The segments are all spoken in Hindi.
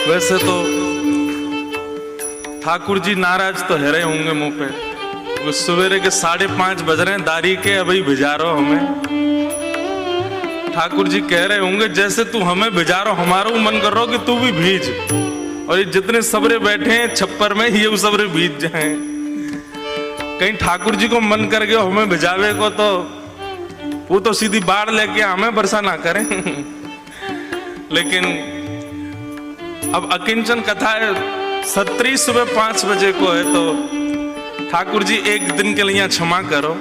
वैसे तो ठाकुर जी नाराज तो है रहे होंगे मुंह पे, वो सवेरे के 5:30 बज रहे हैं, दारी के अभी भिजा रहो हमें। ठाकुर जी कह रहे होंगे जैसे तू हमें भिजा रहो, हमारा मन कर रहा हो कि तू भी भीज, और ये जितने सबरे बैठे हैं छप्पर में ये सबरे भीज जाएं। कहीं ठाकुर जी को मन कर गया हमें भिजावे को, तो वो तो सीधी बाढ़ लेके हमें वर्षा ना करें। लेकिन अब अकिंचन कथा है, 17 सुबह 5 बजे को है, तो ठाकुर जी एक दिन के लिए क्षमा करो।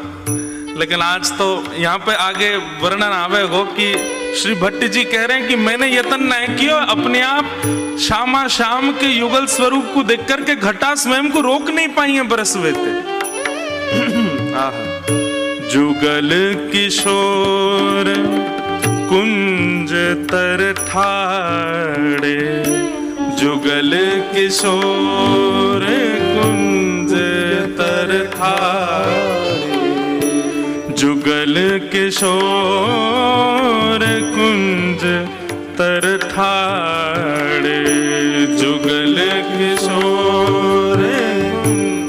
लेकिन आज तो यहाँ पे आगे वर्णन आवेगो कि श्री भट्ट जी कह रहे हैं कि मैंने यत्न नहीं किया, अपने आप श्यामा श्याम के युगल स्वरूप को देख करके घटा स्वयं को रोक नहीं पाई है बरसवे थे। जुगल किशोर कुंज तर ठाड़े, जुगल किशोर कुंज तर ठाड़े, जुगल किशोर कुंज तर ठाड़े, जुगल किशोर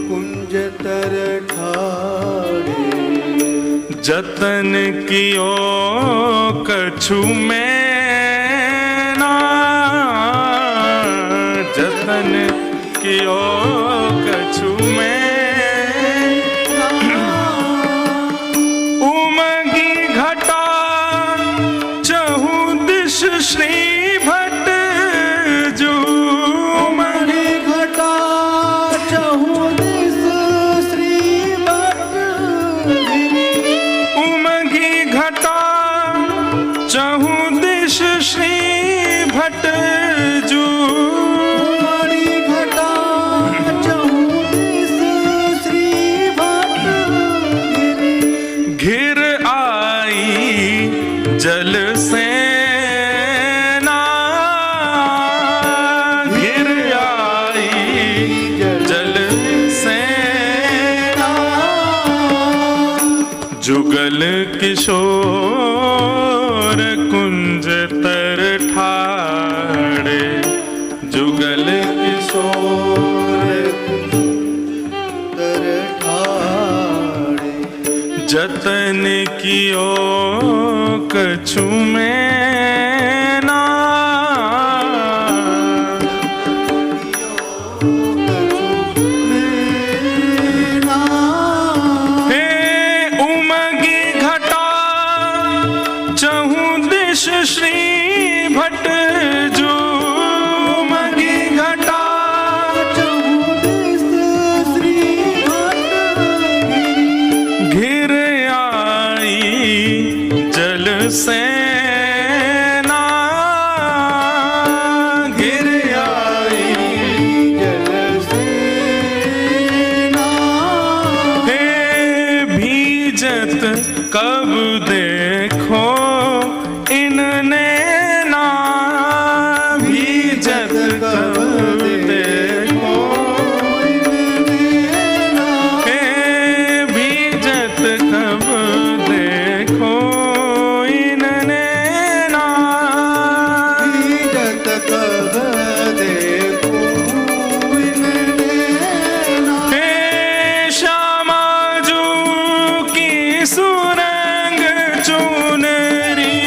कुंज तर ठाड़े, जतन कियो कछु में ना, जतन कियो कछु में उमगी घटा चहु दिश श्री भट्ट जो, उमगी घटा चहु दिश श्री भट्ट, उमगी घटा चहु दिश श्री भट्ट जो, जल सेना घिर आई, जल सेना जुगल किशोर कुंज तर ठाड़े, जुगल किशोर तर ठाड़े, जतन कियो कछु में ना, हे उमगी घटा चहु दिश श्री भट्ट जो, उमगी घटा चहु दिश श्री भट्ट घिर आई जल सेना, घिर आई जल सेना, हे भीजत कब देखो इनने ना, भीजत कब देखो इनने ना, हे भीजत कब देखो इनने ना, भीजत कब देखो इनने ना, हे श्यामा जू की सुरंग चुनरी,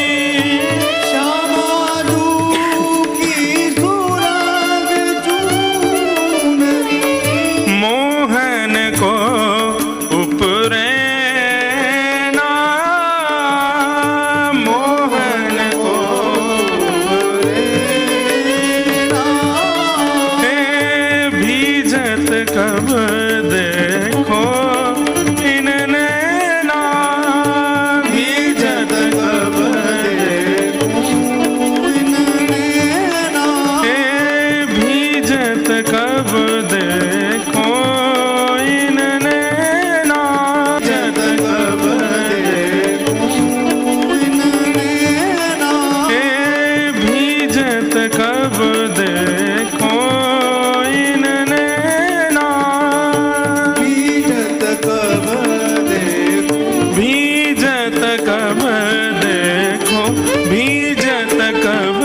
श्यामा जू की सुरंग चुनरी, मोहन को उपरे ना, मोहन को उपरे ना, हे भीजत कब देखो इनने ना, भीजत कब देखो इनने ना, हे भीजत कब देखो इनने ना, भीजत कब देखो इनने ना, हे भीजत कब देखो इनने ना, भीजत कब देखो, भीजत कब देखो, भीजत कब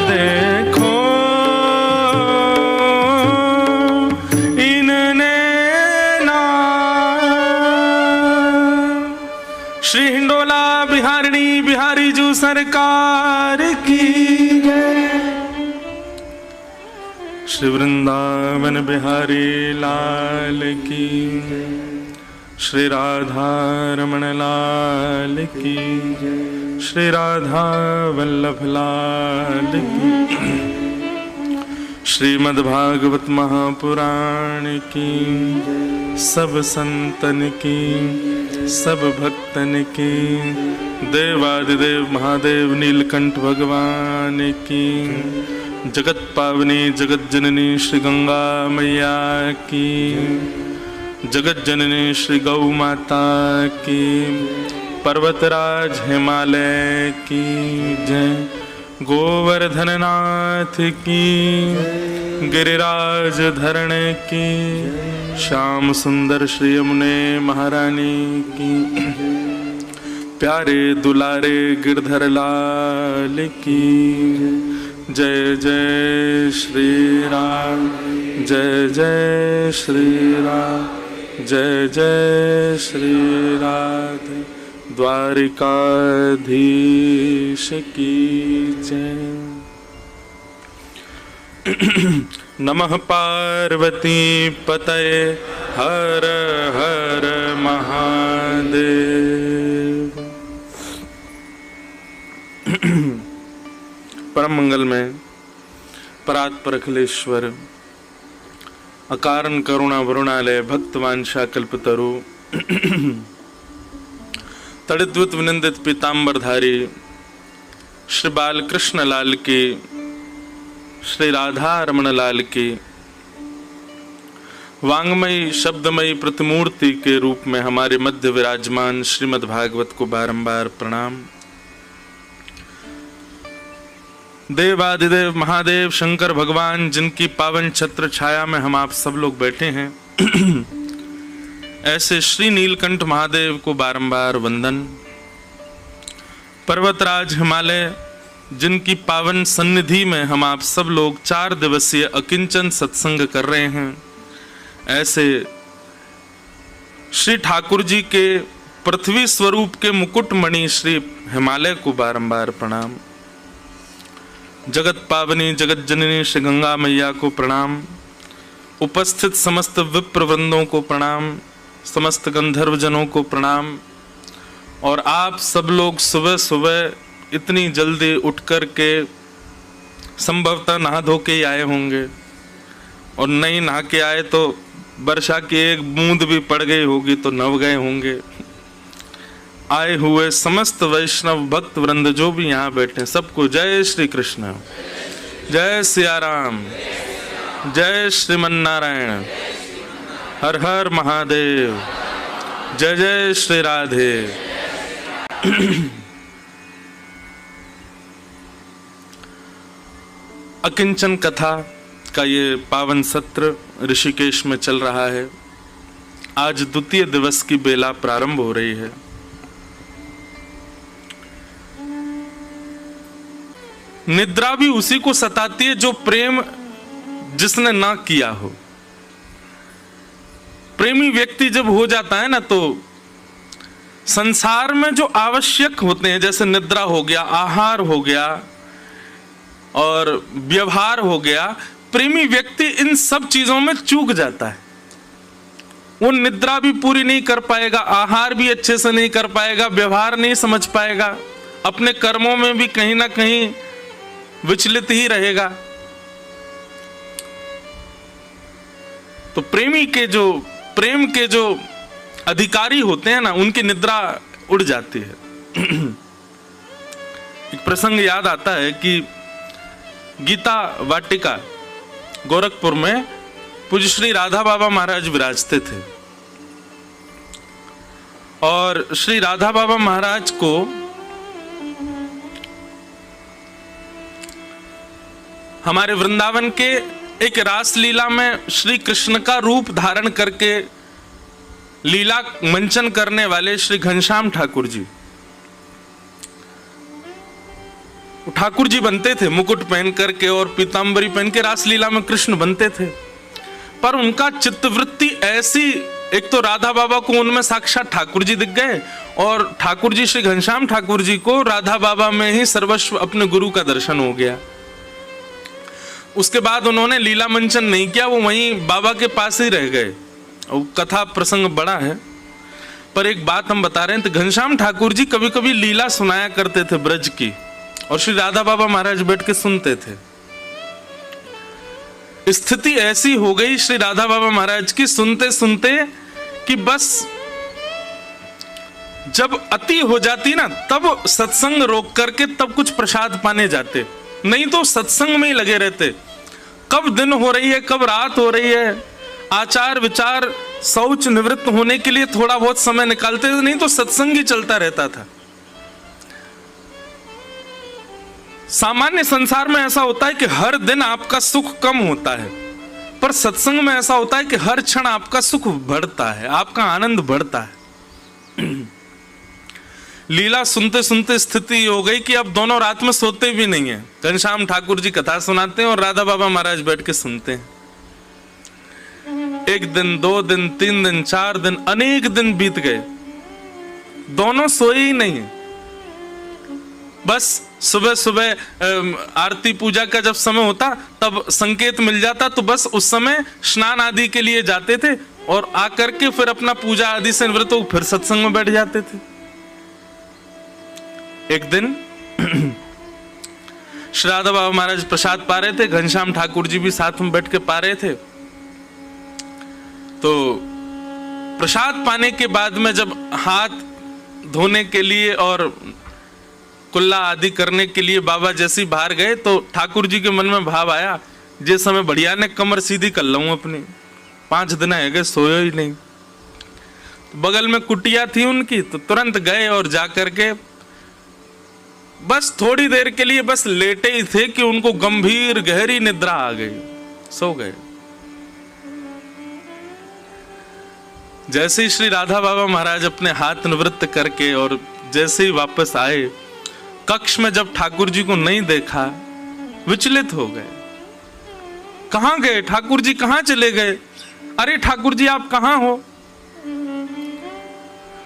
देखो श्री वृंदावन बिहारी लाल की, श्री राधा रमण लाल की, श्री राधा वल्लभ लाल की, श्रीमद्भागवत महापुराण की, सब संतन की, सब भक्तन की, देवादिदेव महादेव नीलकंठ भगवान की, जगत पावनी जगत जननी श्री गंगा मैया की, जगत जननी श्री गौ माता की, पर्वतराज हिमालय की जय, गोवर्धननाथ की, गिरिराज धरण की, श्याम सुंदर श्री यमुने महारानी की, प्यारे दुलारे गिरधर लाल की जय जय श्री राम, जय जय श्री राम, जय जय श्री राधे द्वारिकाधीश की जय। नमः पार्वती पतये हर हर महादेव। परम मंगल में परात्पर अखिलेश्वर अकारण करुणा वरुणालय भक्तवांशा कल्पतरु तड़िद्वित विनिंदित पीतांबरधारी श्री बालकृष्ण लाल की, श्री राधा रमण लाल की वांगमयी शब्दमयी प्रतिमूर्ति के रूप में हमारे मध्य विराजमान श्रीमद् भागवत को बारंबार प्रणाम। देवादिदेव महादेव शंकर भगवान जिनकी पावन छत्र छाया में हम आप सब लोग बैठे हैं ऐसे श्री नीलकंठ महादेव को बारंबार वंदन। पर्वतराज हिमालय जिनकी पावन सन्निधि में हम आप सब लोग 4 दिवसीय अकिंचन सत्संग कर रहे हैं, ऐसे श्री ठाकुर जी के पृथ्वी स्वरूप के मुकुटमणि श्री हिमालय को बारंबार प्रणाम। जगत पावनी जगत जननी श्री गंगा मैया को प्रणाम। उपस्थित समस्त विप्र वृंदों को प्रणाम, समस्त गंधर्व जनों को प्रणाम। और आप सब लोग सुबह सुबह इतनी जल्दी उठ कर के संभवतः नहा धो के ही आए होंगे, और नहीं नहा के आए तो वर्षा की एक बूंद भी पड़ गई होगी तो नव गए होंगे। आए हुए समस्त वैष्णव भक्त वृंद जो भी यहाँ बैठे सबको जय श्री कृष्ण, जय सिया राम, जय श्रीमन नारायण, हर हर महादेव, जय जय श्री राधे। अकिंचन कथा का ये पावन सत्र ऋषिकेश में चल रहा है। आज द्वितीय दिवस की बेला प्रारंभ हो रही है। निद्रा भी उसी को सताती है जो प्रेम जिसने ना किया हो। प्रेमी व्यक्ति जब हो जाता है ना तो संसार में जो आवश्यक होते हैं, जैसे निद्रा हो गया, आहार हो गया और व्यवहार हो गया, प्रेमी व्यक्ति इन सब चीजों में चूक जाता है। वो निद्रा भी पूरी नहीं कर पाएगा, आहार भी अच्छे से नहीं कर पाएगा, व्यवहार नहीं समझ पाएगा, अपने कर्मों में भी कहीं ना कहीं विचलित ही रहेगा। तो प्रेम के जो अधिकारी होते हैं ना, उनकी निद्रा उड़ जाती है। एक प्रसंग याद आता है कि गीता वाटिका गोरखपुर में पूज्य श्री राधा बाबा महाराज विराजते थे, और श्री राधा बाबा महाराज को हमारे वृंदावन के एक रास लीला में श्री कृष्ण का रूप धारण करके लीला मंचन करने वाले श्री घनश्याम ठाकुर जी, ठाकुर जी बनते थे मुकुट पहन करके और पीतांबरी पहन के रास लीला में कृष्ण बनते थे। पर उनका चित्तवृत्ति ऐसी, एक तो राधा बाबा को उनमें साक्षात ठाकुर जी दिख गए, और ठाकुर जी श्री घनश्याम ठाकुर जी को राधा बाबा में ही सर्वस्व अपने गुरु का दर्शन हो गया। उसके बाद उन्होंने लीला मंचन नहीं किया, वो वहीं बाबा के पास ही रह गए। और कथा प्रसंग बड़ा है, पर एक बात हम बता रहे हैं, तो घनश्याम ठाकुर जी कभी कभी लीला सुनाया करते थे ब्रज की, और श्री राधा बाबा महाराज बैठ के सुनते थे। स्थिति ऐसी हो गई श्री राधा बाबा महाराज की सुनते सुनते कि बस जब अति हो जाती ना, तब सत्संग रोक करके तब कुछ प्रसाद पाने जाते, नहीं तो सत्संग में ही लगे रहते। कब दिन हो रही है, कब रात हो रही है, आचार विचार शौच निवृत्त होने के लिए थोड़ा बहुत समय निकालते थे, नहीं तो सत्संग ही चलता रहता था। सामान्य संसार में ऐसा होता है कि हर दिन आपका सुख कम होता है, पर सत्संग में ऐसा होता है कि हर क्षण आपका सुख बढ़ता है, आपका आनंद बढ़ता है। लीला सुनते सुनते स्थिति हो गई कि अब दोनों रात में सोते भी नहीं है। घनश्याम ठाकुर जी कथा सुनाते हैं और राधा बाबा महाराज बैठ के सुनते हैं। एक दिन, 2 दिन, 3 दिन, 4 दिन, अनेक दिन बीत गए, दोनों सोए ही नहीं। बस सुबह सुबह आरती पूजा का जब समय होता तब संकेत मिल जाता, तो बस उस समय स्नान आदि के लिए जाते थे और आकर के फिर अपना पूजा आदि से निवृत्त हो फिर सत्संग में बैठ जाते थे। एक दिन श्री राधा बाबा महाराज प्रसाद पा रहे थे, घनश्याम ठाकुर जी भी साथ में बैठ के पा रहे थे। तो प्रसाद पाने के बाद में जब हाथ धोने के लिए और कुल्ला आदि करने के लिए बाबा जैसे बाहर गए, तो ठाकुर जी के मन में भाव आया, जिस समय बढ़िया ने कमर सीधी कर लूं अपनी, 5 दिन है गए सोए ही नहीं। तो बगल में कुटिया थी उनकी, तो तुरंत गए और जाकर के बस थोड़ी देर के लिए बस लेटे ही थे कि उनको गंभीर गहरी निद्रा आ गई, सो गए। जैसे ही श्री राधा बाबा महाराज अपने हाथ निवृत्त करके और जैसे ही वापस आए, कक्ष में जब ठाकुर जी को नहीं देखा, विचलित हो गए। कहां गए ठाकुर जी, कहां चले गए? अरे ठाकुर जी आप कहां हो?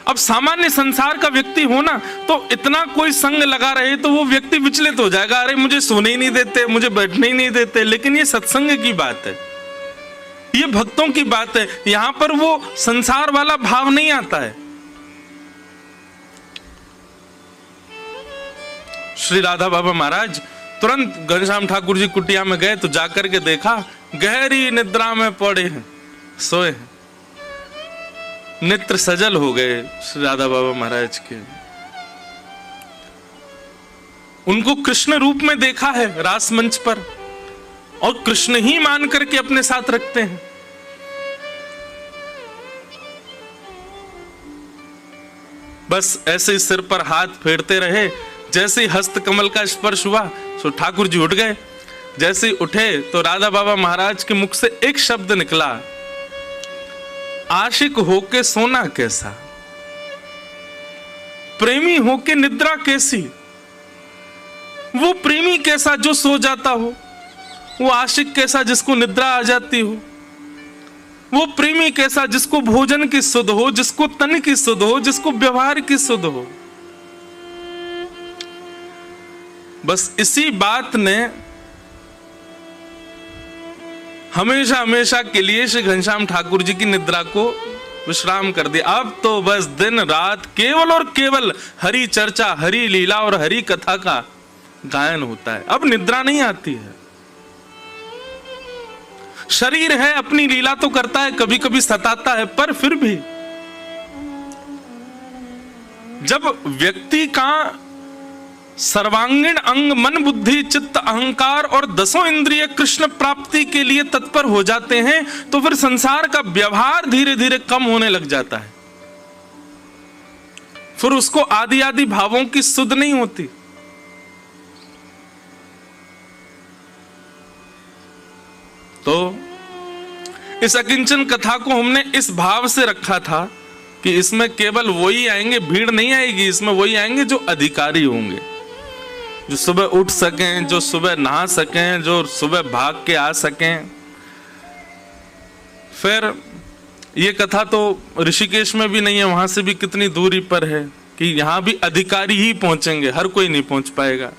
अब सामान्य संसार का व्यक्ति हो ना, तो इतना कोई संग लगा रहे तो वो व्यक्ति विचलित हो जाएगा, अरे मुझे सोने ही नहीं देते, मुझे बैठने ही नहीं देते। लेकिन ये सत्संग की बात है, ये भक्तों की बात है, यहां पर वो संसार वाला भाव नहीं आता है। श्री राधा बाबा महाराज तुरंत घनश्याम ठाकुर जी कुटिया में गए, तो जाकर के देखा गहरी निद्रा में पड़े हैं, सोए हैं। नेत्र सजल हो गए श्री राधा बाबा महाराज के। उनको कृष्ण रूप में देखा है रास मंच पर, और कृष्ण ही मान करके अपने साथ रखते हैं। बस ऐसे ही सिर पर हाथ फेरते रहे। जैसे ही हस्त कमल का स्पर्श हुआ तो ठाकुर जी उठ गए। जैसे ही उठे तो राधा बाबा महाराज के मुख से एक शब्द निकला, आशिक होके सोना कैसा, प्रेमी होके निद्रा कैसी। वो प्रेमी कैसा जो सो जाता हो, वो आशिक कैसा जिसको निद्रा आ जाती हो, वो प्रेमी कैसा जिसको भोजन की सुध हो, जिसको तन की सुध हो, जिसको व्यवहार की सुध हो। बस इसी बात ने हमेशा हमेशा के लिए श्री घनश्याम ठाकुर जी की निद्रा को विश्राम कर दिया। अब तो बस दिन रात केवल और केवल हरि चर्चा, हरि लीला और हरि कथा का गायन होता है। अब निद्रा नहीं आती है। शरीर है अपनी लीला तो करता है, कभी कभी सताता है, पर फिर भी जब व्यक्ति का सर्वांगीण अंग मन बुद्धि चित्त अहंकार और 10 इंद्रिय कृष्ण प्राप्ति के लिए तत्पर हो जाते हैं, तो फिर संसार का व्यवहार धीरे धीरे कम होने लग जाता है। फिर उसको आदि आदि भावों की सुध नहीं होती। तो इस अकिंचन कथा को हमने इस भाव से रखा था कि इसमें केवल वही आएंगे, भीड़ नहीं आएगी, इसमें वही आएंगे जो अधिकारी होंगे, जो सुबह उठ सकें, जो सुबह नहा सकें, जो सुबह भाग के आ सकें। फिर ये कथा तो ऋषिकेश में भी नहीं है, वहां से भी कितनी दूरी पर है कि यहां भी अधिकारी ही पहुंचेंगे, हर कोई नहीं पहुंच पाएगा।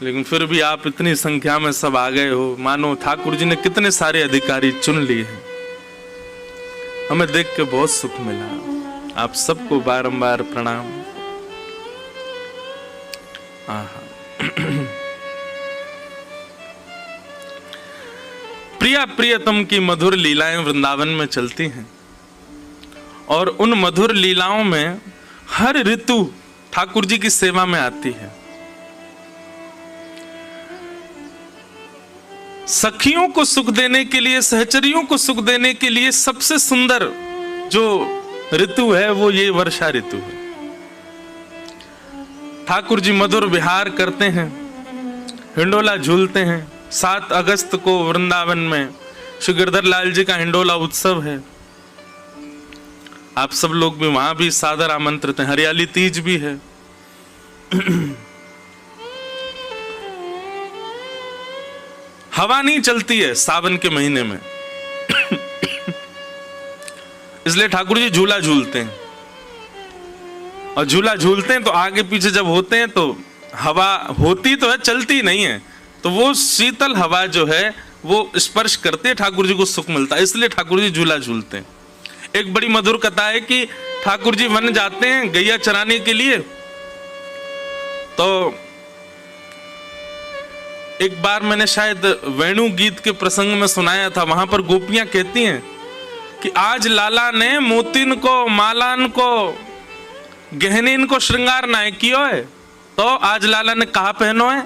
लेकिन फिर भी आप इतनी संख्या में सब आ गए हो, मानो ठाकुर जी ने कितने सारे अधिकारी चुन लिए हैं। हमें देख के बहुत सुख मिला। आप सबको बारंबार प्रणाम। प्रिया प्रियतम की मधुर लीलाएं वृंदावन में चलती हैं, और उन मधुर लीलाओं में हर ऋतु ठाकुर जी की सेवा में आती है। सखियों को सुख देने के लिए, सहचरियों को सुख देने के लिए सबसे सुंदर जो ऋतु है वो ये वर्षा ऋतु है। ठाकुर जी मधुर विहार करते हैं, हिंडोला झूलते हैं। 7 अगस्त को वृंदावन में श्री गिरधर लाल जी का हिंडोला उत्सव है। आप सब लोग भी वहां भी सादर आमंत्रित हैं। हरियाली तीज भी है। हवा नहीं चलती है सावन के महीने में, इसलिए ठाकुर जी झूला झूलते हैं। और झूला झूलते हैं तो आगे पीछे जब होते हैं तो हवा होती तो है, चलती नहीं है, तो वो शीतल हवा जो है वो स्पर्श करते हैं, ठाकुर जी को सुख मिलता है, इसलिए ठाकुर जी झूला झूलते हैं। एक बड़ी मधुर कथा है कि ठाकुर जी वन जाते हैं गैया चराने के लिए। तो एक बार मैंने शायद वेणु गीत के प्रसंग में सुनाया था, वहां पर गोपियां कहती हैं कि आज लाला ने मोतिन को, मालान को, गहनीन को श्रृंगार ना कियो है, तो आज लाला ने कहा पहनो है?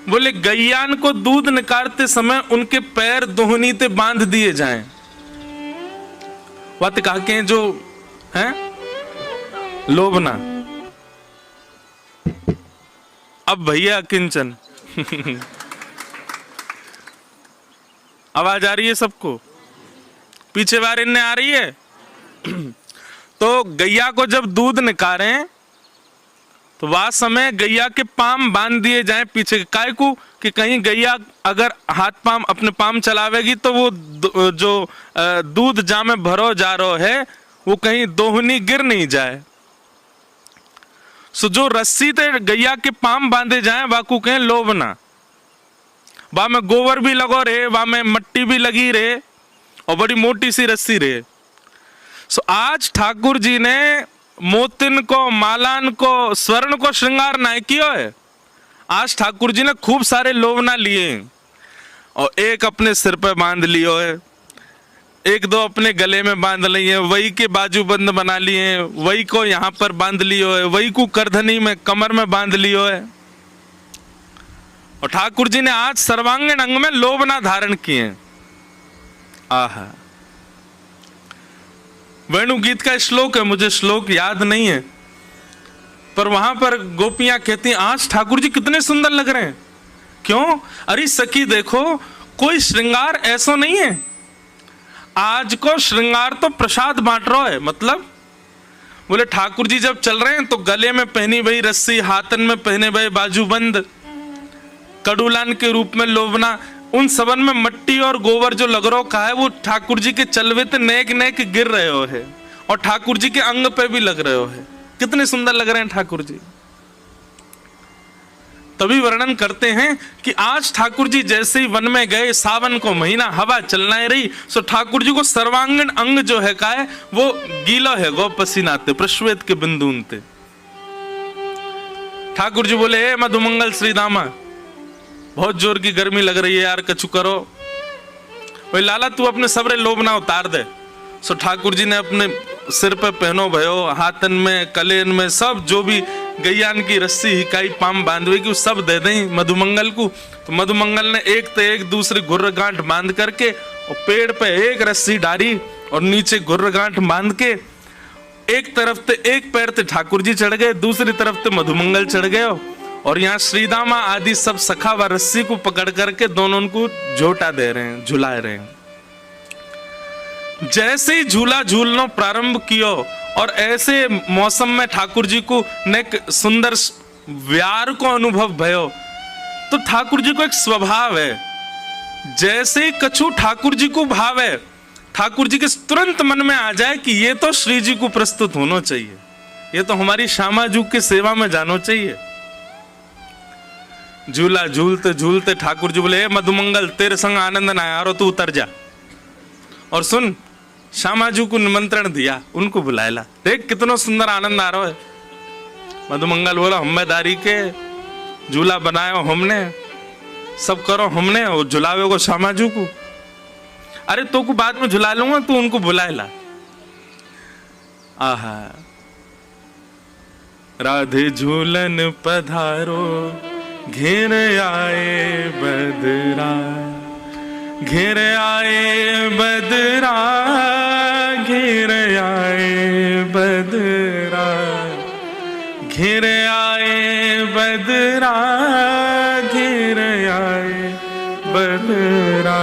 बोले गैयान को दूध निकालते समय उनके पैर दोहनी ते बांध दिए जाएं। बात कहा के जो है लोभना। अब भैया किंचन आवाज आ रही है सबको? पीछे बार इनने आ रही है। तो गैया को जब दूध निकाले तो वह समय गैया के पाम बांध दिए जाएं पीछे। काय को कि कहीं गैया अगर हाथ पाम अपने पाम चलावेगी तो वो जो दूध जा में भरो जा रहा है वो कहीं दोहनी गिर नहीं जाए। सो जो रस्सी ते गैया के पाम बांधे जाए वाकू कहें लोभना। वहां में गोबर भी लगो रहे, वहां में मट्टी भी लगी रहे और बड़ी मोटी सी रस्सी रहे। सो आज ठाकुर जी ने मोतिन को, मालान को, स्वर्ण को श्रृंगार ना किया है। आज ठाकुर जी ने खूब सारे लोभना लिए और एक अपने सिर पे बांध लियो है, एक दो अपने गले में बांध लिए, वही के बाजूबंद बना लिए, वही को यहाँ पर बांध लियो है, वही को करधनी में कमर में बांध लियो है। और ठाकुर जी ने आज सर्वांगीण अंग में लोभना धारण किए। आहा, वेणु गीत का श्लोक है, मुझे श्लोक याद नहीं है, पर वहां पर गोपियां कहती हैं आज ठाकुर जी कितने सुंदर लग रहे हैं। क्यों? अरे सखी देखो, कोई श्रृंगार ऐसा नहीं है। आज को श्रृंगार तो प्रसाद बांट रहा है। मतलब बोले ठाकुर जी जब चल रहे हैं तो गले में पहनी हुई रस्सी, हाथन में पहने हुए बाजूबंद, कड़ूलान के रूप में लोभना, उन सबन में मट्टी और गोबर जो लग रहा का है वो ठाकुर जी के चलवे ते नेक नेक गिर रहे हो है और ठाकुर जी के अंग पे भी लग रहे हो है। कितने सुंदर लग रहे हैं ठाकुर जी। तभी वर्णन करते हैं कि आज ठाकुर जी जैसे ही वन में गए, सावन को महीना, हवा चलना रही, सो ठाकुर जी को सर्वांगीण अंग जो है का है वो गीला है, गो पसीनाते प्रश्वेत के बिंदुनते। ठाकुर जी बोले हे मधुमंगल श्री दामा, बहुत जोर की गर्मी लग रही है यार, कछु करो। भाई लाला तू अपने सबरे लोभना उतार दे। सो ठाकुर जी ने अपने सिर पे पहनो भयो, हाथन में, कलेन में, सब जो भी गैयान की रस्सी हिकाई पाम बांधवे की सब दे दें मधुमंगल को। तो मधुमंगल ने एक ते एक दूसरी घुर्र गांठ बांध करके और पेड़ पे एक रस्सी डाली और नीचे घुर्र गांठ बांध के एक तरफ ते एक पैर ते ठाकुर जी चढ़ गए, दूसरी तरफ ते मधुमंगल चढ़ गए और यहाँ श्रीदामा आदि सब सखा व रस्सी को पकड़ करके दोनों उनको झोटा दे रहे हैं, झुला रहे हैं। जैसे ही झूला झूलना प्रारंभ कियो और ऐसे मौसम में ठाकुर जी को नेक सुंदर व्यार को अनुभव भयो, तो ठाकुर जी को एक स्वभाव है, जैसे ही कछु ठाकुर जी को भाव है, ठाकुर जी के तुरंत मन में आ जाए कि ये तो श्री जी को प्रस्तुत होना चाहिए, ये तो हमारी श्यामा जी की सेवा में जाना चाहिए। झूला झूलते झूलते ठाकुर जी बोले, मधुमंगल तेरे संग आनंद ना आ रहा, तू उतर जा और सुन। श्यामाजू को निमंत्रण दिया, उनको बुलाया, देख कितना सुंदर आनंद आ रहा है। मधुमंगल बोला, हम्मेदारी के झूला बनायो हमने, सब करो हमने, और झुलावे को श्यामाजू को। अरे तो को बाद में झुला लूंगा, तू उनको बुलाएला। आहा, राधे झूलन पधारो, घेर आए बदरा, घेर आए बदरा, घेर आए बदरा, घेर आए बदरा, घेर आए बदरा,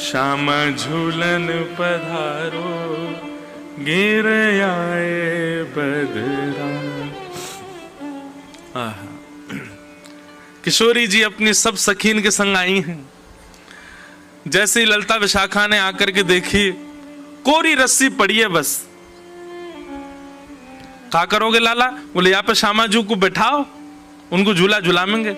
श्याम झूलन पधारो, घेर आए बदरा। आहा, किशोरी जी अपनी सब सखीन के संग आई हैं। जैसे ही ललिता विशाखा ने आकर के देखी, कोरी रस्सी पड़ी है बस। क्या करोगे लाला? बोले, यहाँ पे श्यामाजू को बैठाओ, उनको झूला झुलाएंगे।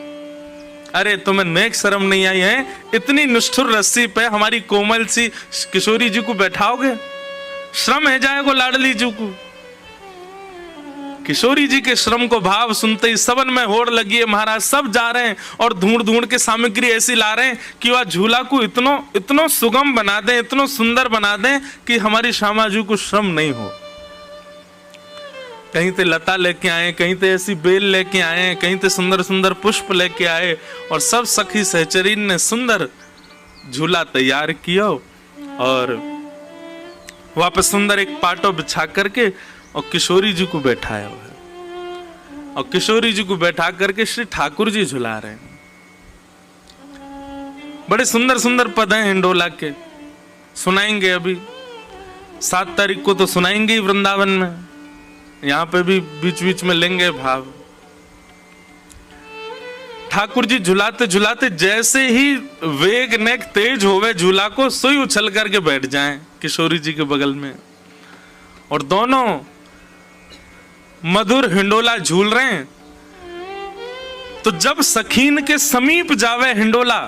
अरे तुम्हें नेक शर्म नहीं आई है? इतनी निष्ठुर रस्सी पे हमारी कोमल सी किशोरी जी को बैठाओगे? श्रम है जाएगो लाडली जी को। किशोरी जी के श्रम को भाव सुनते ही सबन में होड़ लगी है महाराज। सब जा रहे हैं और ढूंढ ढूंढ के सामग्री ऐसी ला रहे हैं कि वह झूला को इतनो सुगम बना दें, इतनो सुंदर बना दें कि हमारी श्यामाजू को श्रम नहीं हो। कहीं ते लता लेके आए, कहीं ते ऐसी बेल लेके आए, कहीं ते सुंदर सुंदर पुष्प लेके आए, और सब सखी सहचरीन ने सुंदर झूला तैयार किया और वहां पर सुंदर एक पाटो बिछा करके और किशोरी जी को बैठाया हुआ है। और किशोरी जी को बैठा करके श्री ठाकुर जी झुला रहे हैं। बड़े सुंदर सुंदर पद हैं हिंडोला के, सुनाएंगे अभी 7 तारीख को तो सुनाएंगे ही वृंदावन में, यहां पे भी बीच बीच में लेंगे भाव। ठाकुर जी झुलाते झुलाते जैसे ही वेग नेक तेज होवे झूला को, सोई उछल करके बैठ जाएं किशोरी जी के बगल में, और दोनों मधुर हिंडोला झूल रहे हैं। तो जब सखीन के समीप जावे हिंडोला,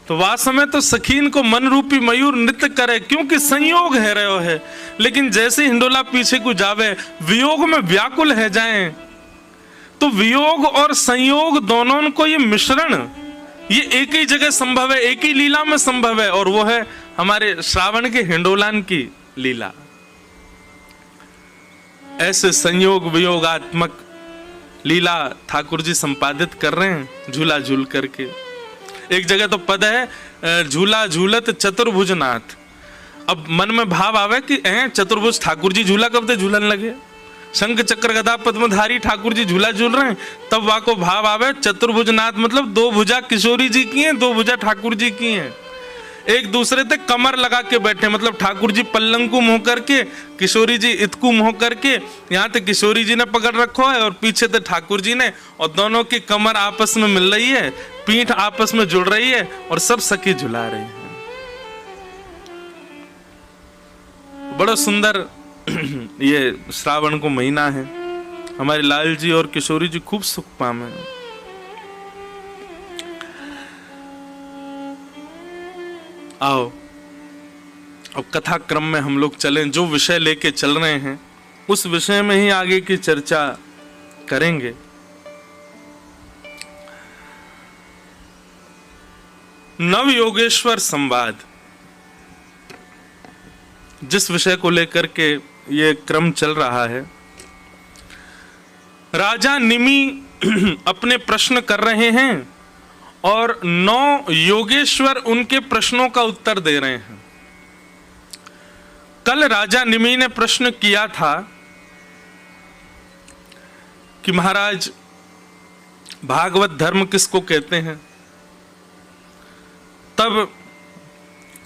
तो वास्तव में तो सखीन को मन रूपी मयूर नृत्य करे, क्योंकि संयोग है रहो है। लेकिन जैसे हिंडोला पीछे को जावे, वियोग में व्याकुल है जाएं, तो वियोग और संयोग दोनों को ये मिश्रण, ये एक ही जगह संभव है, एक ही लीला में संभव है, और वो है हमारे श्रावण के हिंडोलान की लीला। ऐसे संयोग वियोगात्मक लीला ठाकुर जी संपादित कर रहे हैं झूला झूल करके। एक जगह तो पद है, झूला झूलत चतुर्भुज नाथ। अब मन में भाव आवे कि चतुर्भुज ठाकुर जी झूला कब से झूलन लगे, शंख चक्र गदा पद्मधारी ठाकुर जी झूला झूल रहे हैं, तब वहां को भाव आवे चतुर्भुज नाथ मतलब 2 भुजा किशोरी जी की हैं, 2 भुजा ठाकुर जी की हैं। एक दूसरे से कमर लगा के बैठे, मतलब ठाकुर जी पल्लंग को मुंह करके, किशोरी जी इतकू मुंह करके, यहाँ तक किशोरी जी ने पकड़ रखो है और पीछे से ठाकुर जी ने, और दोनों की कमर आपस में मिल रही है, पीठ आपस में जुड़ रही है, और सब सखी झुला रही है। बड़ा सुंदर ये श्रावण को महीना है। हमारे लाल जी और किशोरी जी खूब सुख पामे। आओ अब कथा क्रम में हम लोग चलें, जो विषय लेके चल रहे हैं उस विषय में ही आगे की चर्चा करेंगे। नव योगेश्वर संवाद, जिस विषय को लेकर के ये क्रम चल रहा है, राजा निमि अपने प्रश्न कर रहे हैं और 9 योगेश्वर उनके प्रश्नों का उत्तर दे रहे हैं। कल राजा निमि ने प्रश्न किया था कि महाराज भागवत धर्म किसको कहते हैं। तब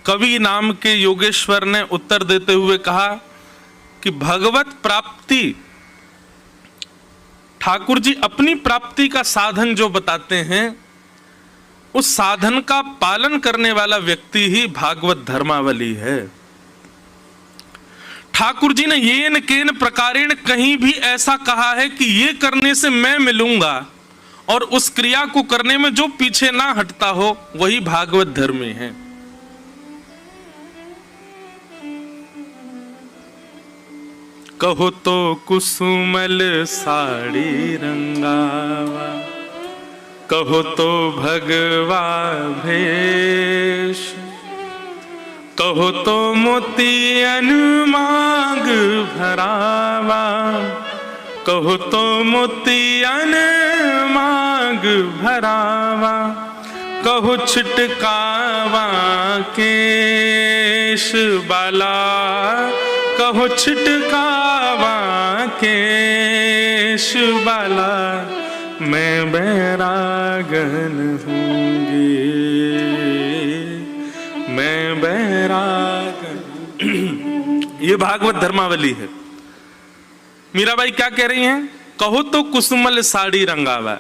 कवि नाम के योगेश्वर ने उत्तर देते हुए कहा कि भगवत प्राप्ति, ठाकुर जी अपनी प्राप्ति का साधन जो बताते हैं, उस साधन का पालन करने वाला व्यक्ति ही भागवत धर्मावली है। ठाकुर जी ने येन केन प्रकारेण कहीं भी ऐसा कहा है कि ये करने से मैं मिलूंगा और उस क्रिया को करने में जो पीछे ना हटता हो वही भागवत धर्मी है। कहो तो कुसुमल साड़ी रंगावा, कहो तो भगवा भेष, कहो तो मोतियन मांग भरावा, कहो तो मोतियन मांग भरावा, कहो छिटकावा केश बाला, कहो छिटकावा केश बाला, मैं बैरागन हूँगी, मैं बैरागन। ये भागवत धर्मावली है। मीराबाई क्या कह रही हैं? कहो तो कुसुमल साड़ी रंगावा।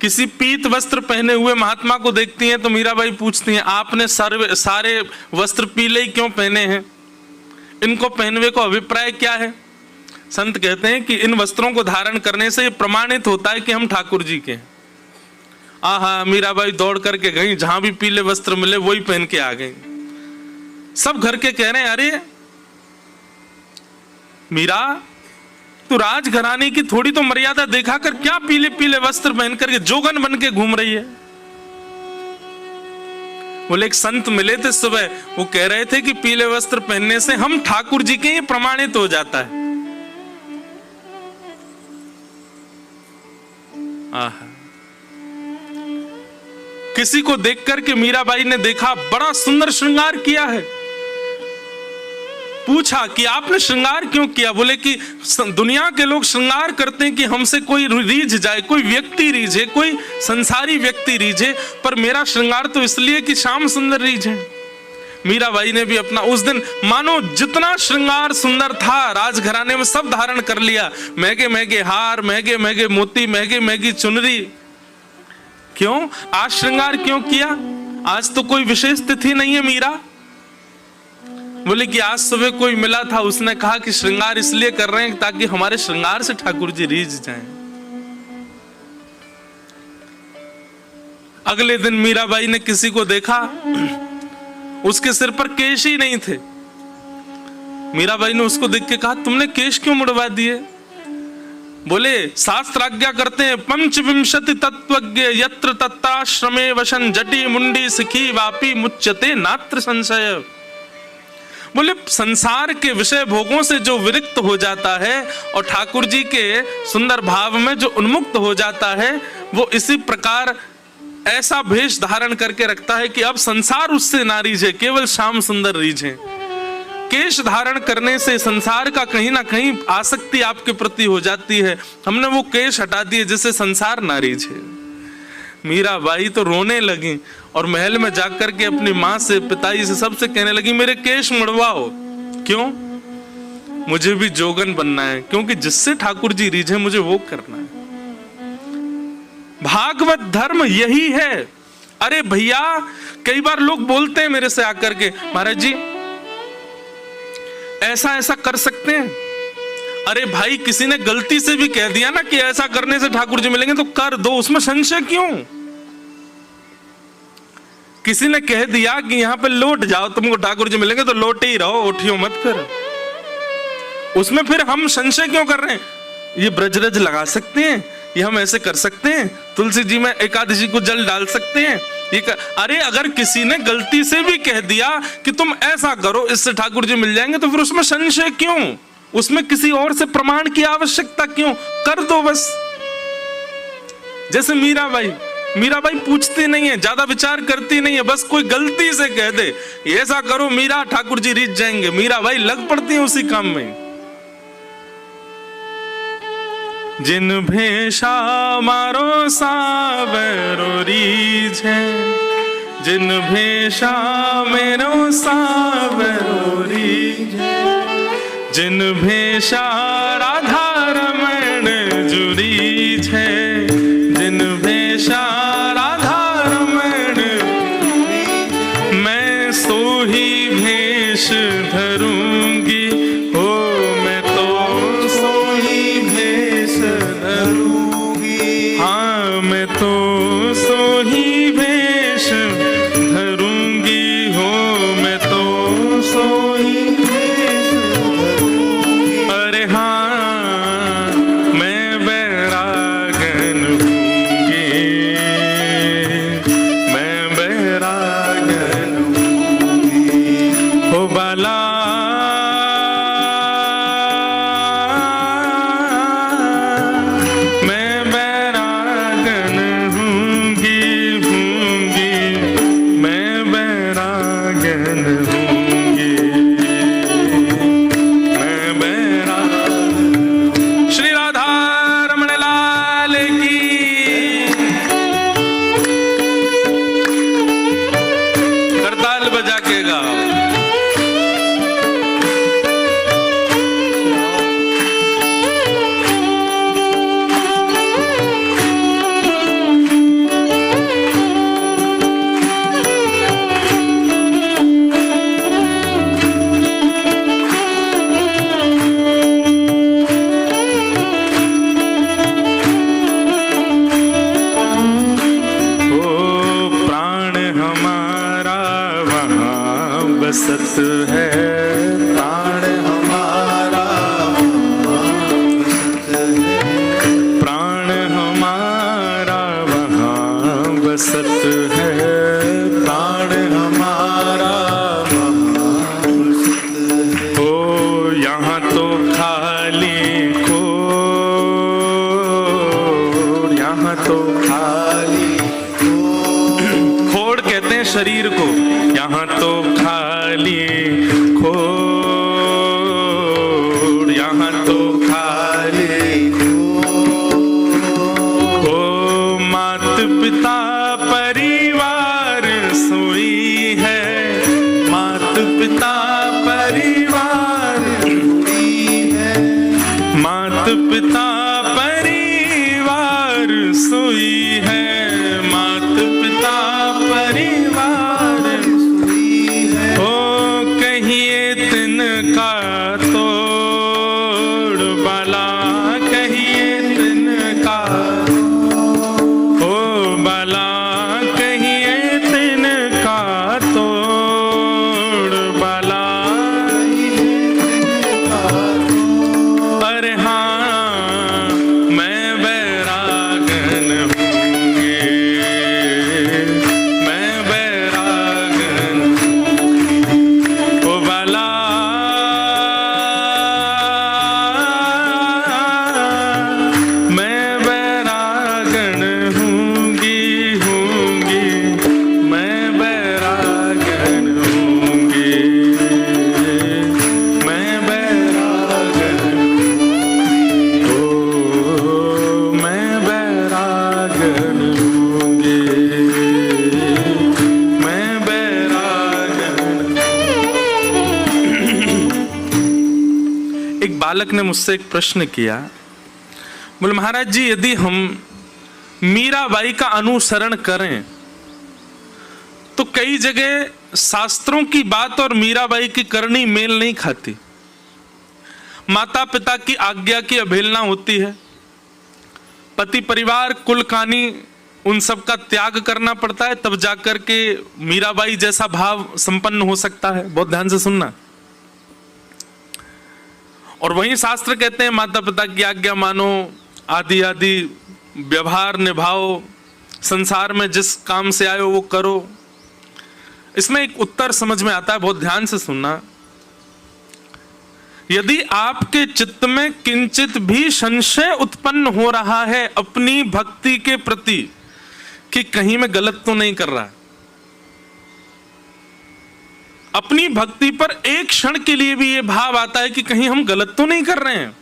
किसी पीत वस्त्र पहने हुए महात्मा को देखती हैं तो मीराबाई पूछती हैं, आपने सारे वस्त्र पीले ही क्यों पहने हैं? इनको पहनवे को अभिप्राय क्या है? संत कहते हैं कि इन वस्त्रों को धारण करने से प्रमाणित होता है कि हम ठाकुर जी के हैं। आहा, मीराबाई दौड़ करके गई, जहां भी पीले वस्त्र मिले वही पहन के आ गई। सब घर के कह रहे हैं, अरे मीरा, तू राजघराने की थोड़ी तो मर्यादा देखा कर, क्या पीले पीले वस्त्र पहन करके जोगन बन के घूम रही है? बोले एक संत मिले थे सुबह, वो कह रहे थे कि पीले वस्त्र पहनने से हम ठाकुर जी के ये प्रमाणित हो जाता है। आहा, किसी को देख करके मीराबाई ने देखा बड़ा सुंदर श्रृंगार किया है। पूछा कि आपने श्रृंगार क्यों किया? बोले कि दुनिया के लोग श्रृंगार करते हैं कि हमसे कोई रीझ जाए, कोई व्यक्ति रीझे, कोई संसारी व्यक्ति रीझे, पर मेरा श्रृंगार तो इसलिए कि श्याम सुंदर रीझे। मीराबाई ने भी अपना उस दिन मानो जितना श्रृंगार सुंदर था राजघराने में सब धारण कर लिया। महंगे महंगे हार, महंगे महंगे मोती, महंगी महंगी चुनरी। क्यों? आज श्रृंगार क्यों किया? आज तो कोई विशेष तिथि नहीं है मीरा। बोले कि आज सुबह कोई मिला था, उसने कहा कि श्रृंगार इसलिए कर रहे हैं ताकि हमारे श्रृंगार से ठाकुर जी रीझ जाएं। अगले दिन मीराबाई ने किसी को देखा, उसके सिर पर केश ही नहीं थे। मीराबाई ने उसको देख के कहा, तुमने केश क्यों मुड़वा दिए? बोले शास्त्र आज्ञा करते हैं, पंचविंशति तत्वज्ञ यत्र तत्राश्रमे वशन जटी मुंडी सिखी वापी मुच्यते नात्र संशय। बोले संसार के विषय भोगों से जो विरक्त हो जाता है और ठाकुर जी के सुंदर भाव में जो उन्मुक्त हो जाता है, वो इसी प्रकार ऐसा भेष धारण करके रखता है कि अब संसार उससे ना रीझे, केवल श्याम सुंदर रीझे। केश धारण करने से संसार का कहीं ना कहीं आसक्ति आपके प्रति हो जाती है। हमने वो केश हटा दिए जिससे संसार ना रीझे। मीराबाई तो रोने लगी और महल में जाकर के अपनी माँ से, पिताजी से, सबसे कहने लगी, मेरे केश मुड़वाओ। क्यों? मुझे भी जोगन बनना है, क्योंकि जिससे ठाकुर जी रीझे मुझे वो करना है। भागवत धर्म यही है। अरे भैया, कई बार लोग बोलते हैं मेरे से आकर के, महाराज जी ऐसा ऐसा कर सकते हैं। अरे भाई, किसी ने गलती से भी कह दिया ना कि ऐसा करने से ठाकुर जी मिलेंगे, तो कर दो, उसमें संशय क्यों? किसी ने कह दिया कि यहाँ पे लौट जाओ, तुमको ठाकुर जी मिलेंगे, तो लौटे ही रहो, उठियो मत। फिर उसमें फिर हम संशय क्यों कर रहे हैं? ये ब्रजरज लगा सकते हैं, ये हम ऐसे कर सकते हैं, तुलसी जी में एकादशी को जल डाल सकते हैं, अरे अगर किसी ने गलती से भी कह दिया कि तुम ऐसा करो, इससे ठाकुर जी मिल जाएंगे, तो फिर उसमें संशय क्यों? उसमें किसी और से प्रमाण की आवश्यकता क्यों? कर दो बस। जैसे मीराबाई पूछती नहीं है, ज्यादा विचार करती नहीं है, बस कोई गलती से कह दे ऐसा करो मीरा, ठाकुर जी रीझ जाएंगे, मीराबाई लग पड़ती है उसी काम में। जिन भेषा मारो सावरो रीझे, जिन भेषा मेरो सावरो रीझे, जिन भेषा राधा रमण जुरी छे, जिन भेषा राधा रमण, मैं सो ही भेष धरूंगी, हो मैं तो सो ही भेष धरूंगी। हाँ, के गाओ। बसत है प्राण हमारा बसत है, प्राण हमारा वहाँ बसत है, प्राण हमारा वहाँ बसत है। ओ यहाँ तो खाली खोड़, यहाँ तो खाली खोड़ कहते हैं शरीर को, यहाँ तो खाली खोड़, यहाँ तो खाली खोड़। ओ मात पिता परिवार सोई है, मात पिता परिवार सोई है, मात पिता परिवार सोई है, मात पिता परिवार सोई है। ओ कहिए तिनका तोड़ बाला, कहिए तिनका ओ बाला, कहिए तिनका तोड़ बाला। अरे हाँ मैं बैरागन हूँगे, मैं बैरागन ओ बाला। मैं बैरागन हूँगी, हूँगी, मैं बैरागन हूँगी, मैं बैरागन ओ मैं बैरागन हूँगी, मैं बैरागन। एक बालक ने मुझसे एक प्रश्न किया, बोले महाराज जी यदि हम मीराबाई का अनुसरण करें तो कई जगह शास्त्रों की बात और मीराबाई की करनी मेल नहीं खाती, माता पिता की आज्ञा की अवहेलना होती है, पति परिवार कुल कानी उन सब का त्याग करना पड़ता है, तब जाकर के मीराबाई जैसा भाव संपन्न हो सकता है। बहुत ध्यान से सुनना। और वहीं शास्त्र कहते हैं माता पिता की आज्ञा मानो, आदि आदि व्यवहार निभाओ, संसार में जिस काम से आए हो वो करो। इसमें एक उत्तर समझ में आता है, बहुत ध्यान से सुनना। यदि आपके चित्त में किंचित भी संशय उत्पन्न हो रहा है अपनी भक्ति के प्रति कि कहीं मैं गलत तो नहीं कर रहा, अपनी भक्ति पर एक क्षण के लिए भी यह भाव आता है कि कहीं हम गलत तो नहीं कर रहे हैं,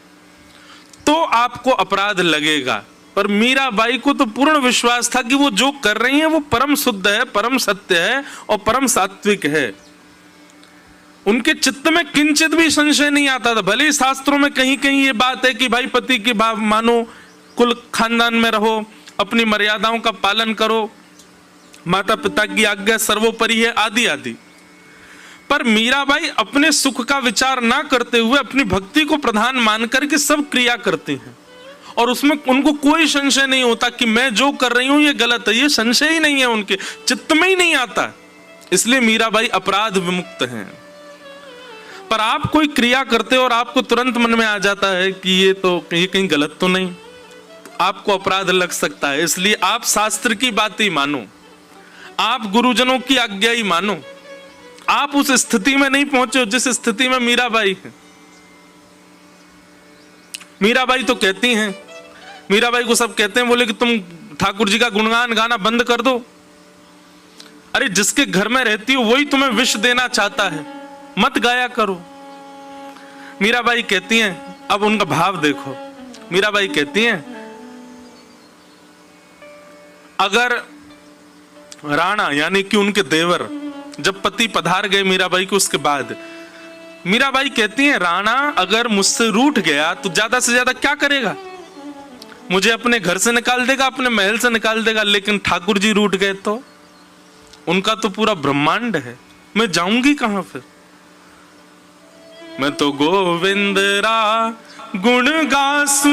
तो आपको अपराध लगेगा। पर मीराबाई को तो पूर्ण विश्वास था कि वो जो कर रही हैं वो परम शुद्ध है, परम सत्य है और परम सात्विक है। उनके चित्त में किंचित भी संशय नहीं आता था। भले ही शास्त्रों में कहीं कहीं ये बात है कि भाई पति की भाव मानो, कुल खानदान में रहो, अपनी मर्यादाओं का पालन करो, माता पिता की आज्ञा सर्वोपरि है, आदि आदि। पर मीराबाई अपने सुख का विचार ना करते हुए अपनी भक्ति को प्रधान मानकर के सब क्रिया करती हैं, और उसमें उनको कोई संशय नहीं होता कि मैं जो कर रही हूं ये गलत है। ये संशय ही नहीं है, उनके चित्त में ही नहीं आता। इसलिए मीराबाई अपराध विमुक्त हैं। पर आप कोई क्रिया करते हो और आपको तुरंत मन में आ जाता है कि ये कहीं गलत तो नहीं, आपको अपराध लग सकता है। इसलिए आप शास्त्र की बात ही मानो, आप गुरुजनों की आज्ञा ही मानो। आप उस स्थिति में नहीं पहुंचे हो जिस स्थिति में मीराबाई है। मीराबाई तो कहती हैं, मीराबाई को सब कहते हैं, बोले कि तुम ठाकुर जी का गुणगान गाना बंद कर दो। अरे जिसके घर में रहती हो वही तुम्हें विष देना चाहता है, मत गाया करो। मीराबाई कहती हैं, अब उनका भाव देखो। मीराबाई कहती हैं, अगर राणा यानी कि उनके देवर जब पति पधार गए मीराबाई को, उसके बाद मीराबाई कहती हैं, राणा अगर मुझसे रूठ गया तो ज्यादा से ज्यादा क्या करेगा? मुझे अपने घर से निकाल देगा, अपने महल से निकाल देगा। लेकिन ठाकुर जी रूठ गए तो उनका तो पूरा ब्रह्मांड है, मैं जाऊंगी कहां फिर? मैं तो गोविंद रा गुण गासूं,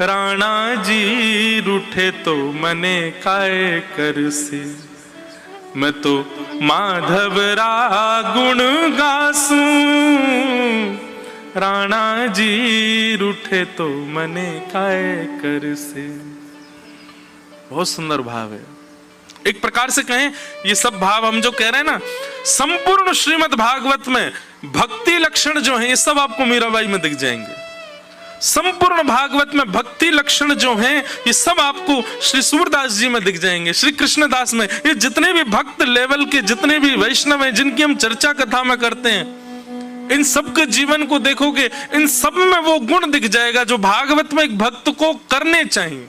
राणा जी रूठे तो मने काय करसी। मैं तो माधव रा गुण गासूं, राणा जी रूठे तो मने काय करसी। बहुत सुंदर भाव है। एक प्रकार से कहें, ये सब भाव हम जो कह रहे हैं ना, संपूर्ण श्रीमद् भागवत में भक्ति लक्षण जो हैं, ये सब आपको मीराबाई में दिख जाएंगे। संपूर्ण भागवत में भक्ति लक्षण जो हैं, ये सब आपको श्री सूरदास जी में दिख जाएंगे, श्री कृष्णदास में। ये जितने भी भक्त लेवल के जितने भी वैष्णव हैं, जिनकी हम चर्चा कथा में करते हैं, इन सबके जीवन को देखोगे, इन सब में वो गुण दिख जाएगा जो भागवत में एक भक्त को करने चाहिए।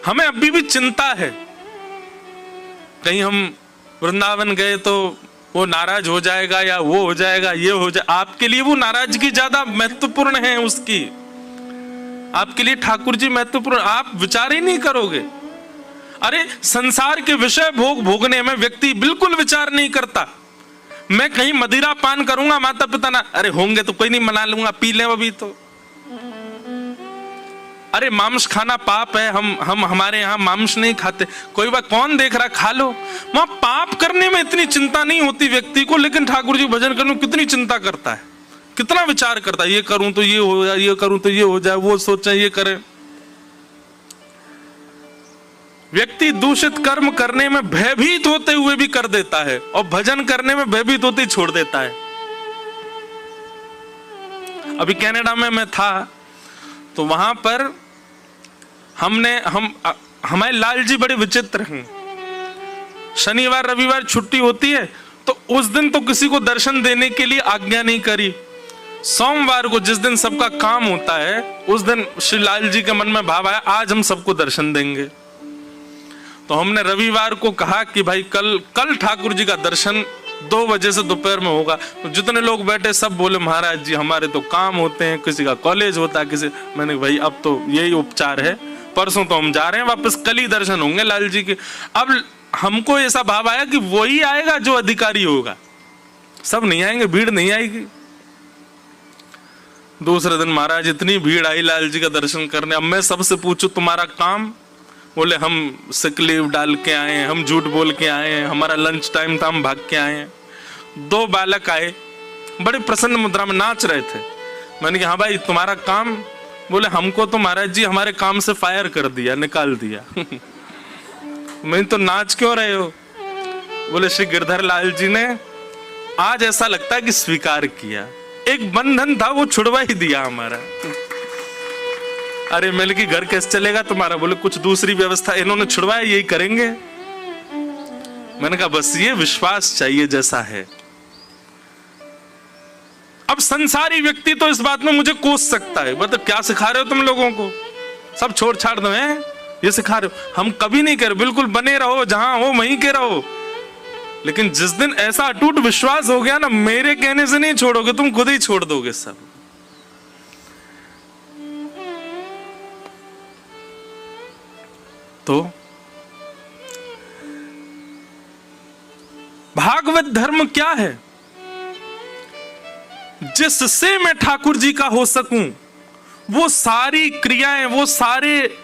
हमें अभी भी चिंता है, कहीं हम वृंदावन गए तो वो नाराज हो जाएगा या वो हो जाएगा, ये हो जाए। आपके लिए वो नाराजगी ज्यादा महत्वपूर्ण है उसकी, आपके लिए ठाकुर जी महत्वपूर्ण, आप विचार ही नहीं करोगे। अरे संसार के विषय भोग भोगने में व्यक्ति बिल्कुल विचार नहीं करता। मैं कहीं मदिरा पान करूंगा, माता पिता ना, अरे होंगे तो कोई नहीं, मना लूंगा, पी ले अभी तो। अरे मांस खाना पाप है, हम हमारे यहाँ मांस नहीं खाते। कोई बात, कौन देख रहा, खा लो। वहां पाप करने में इतनी चिंता नहीं होती व्यक्ति को, लेकिन ठाकुर जी भजन करने में कितनी चिंता करता है, कितना विचार करता है, ये करूं तो ये हो जाए, ये करूं तो ये हो जाए, वो सोचे ये करे। व्यक्ति दूषित कर्म करने में भयभीत होते हुए भी कर देता है, और भजन करने में भयभीत होते ही छोड़ देता है। अभी कनाडा में मैं था, तो वहां पर हमारे लाल जी बड़े विचित्र हैं। शनिवार रविवार छुट्टी होती है, तो उस दिन तो किसी को दर्शन देने के लिए आज्ञा नहीं करी। सोमवार को जिस दिन सबका काम होता है, उस दिन श्री लाल जी के मन में भाव आया, आज हम सबको दर्शन देंगे। तो हमने रविवार को कहा कि भाई कल ठाकुर जी का दर्शन 2 बजे से दोपहर में होगा। तो जितने लोग बैठे सब बोले, महाराज जी हमारे तो काम होते हैं, किसी का कॉलेज होता है, किसी। मैंने भाई अब तो यही उपचार है, परसों तो हम जा रहे हैं वापस, कल ही दर्शन होंगे लाल जी के। अब हमको ऐसा भाव आया कि वही आएगा जो अधिकारी होगा, सब नहीं आएंगे, भीड़ नहीं आएगी। दूसरे दिन महाराज इतनी भीड़ आई लाल जी का दर्शन करने। अब मैं सबसे पूछूं तुम्हारा काम, बोले हम सिक लीव डाल के आए हैं, हम झूठ बोल के आए हैं, हमारा लंच टाइम था, हम भाग के आए हैं। 2 बालक आए, बड़े प्रसन्न मुद्रा में नाच रहे थे। मैंने कहा हाँ भाई तुम्हारा काम? बोले हमको तो महाराज जी हमारे काम से फायर कर दिया, निकाल दिया। मैं तो नाच क्यों रहे हो? बोले श्री गिरधर लाल जी ने आज ऐसा लगता है कि स्वीकार किया, एक बंधन था वो छुड़वा ही दिया हमारा। अरे मैंने कि घर कैसे चलेगा तुम्हारा? बोले कुछ दूसरी व्यवस्था इन्होंने छुड़वाया, यही करेंगे। मैंने कहा बस ये विश्वास चाहिए जैसा है। अब संसारी व्यक्ति तो इस बात में मुझे कोस सकता है, मतलब क्या सिखा रहे हो तुम लोगों को, सब छोड़ छाड़ दो, हैं ये सिखा रहे हो। हम कभी नहीं कर, बिल्कुल बने रहो, जहां हो वहीं के रहो। लेकिन जिस दिन ऐसा अटूट विश्वास हो गया ना, मेरे कहने से नहीं छोड़ोगे, तुम खुद ही छोड़ दोगे सब। तो भागवत धर्म क्या है? जिससे मैं ठाकुर जी का हो सकूं, वो सारी क्रियाएं, वो सारे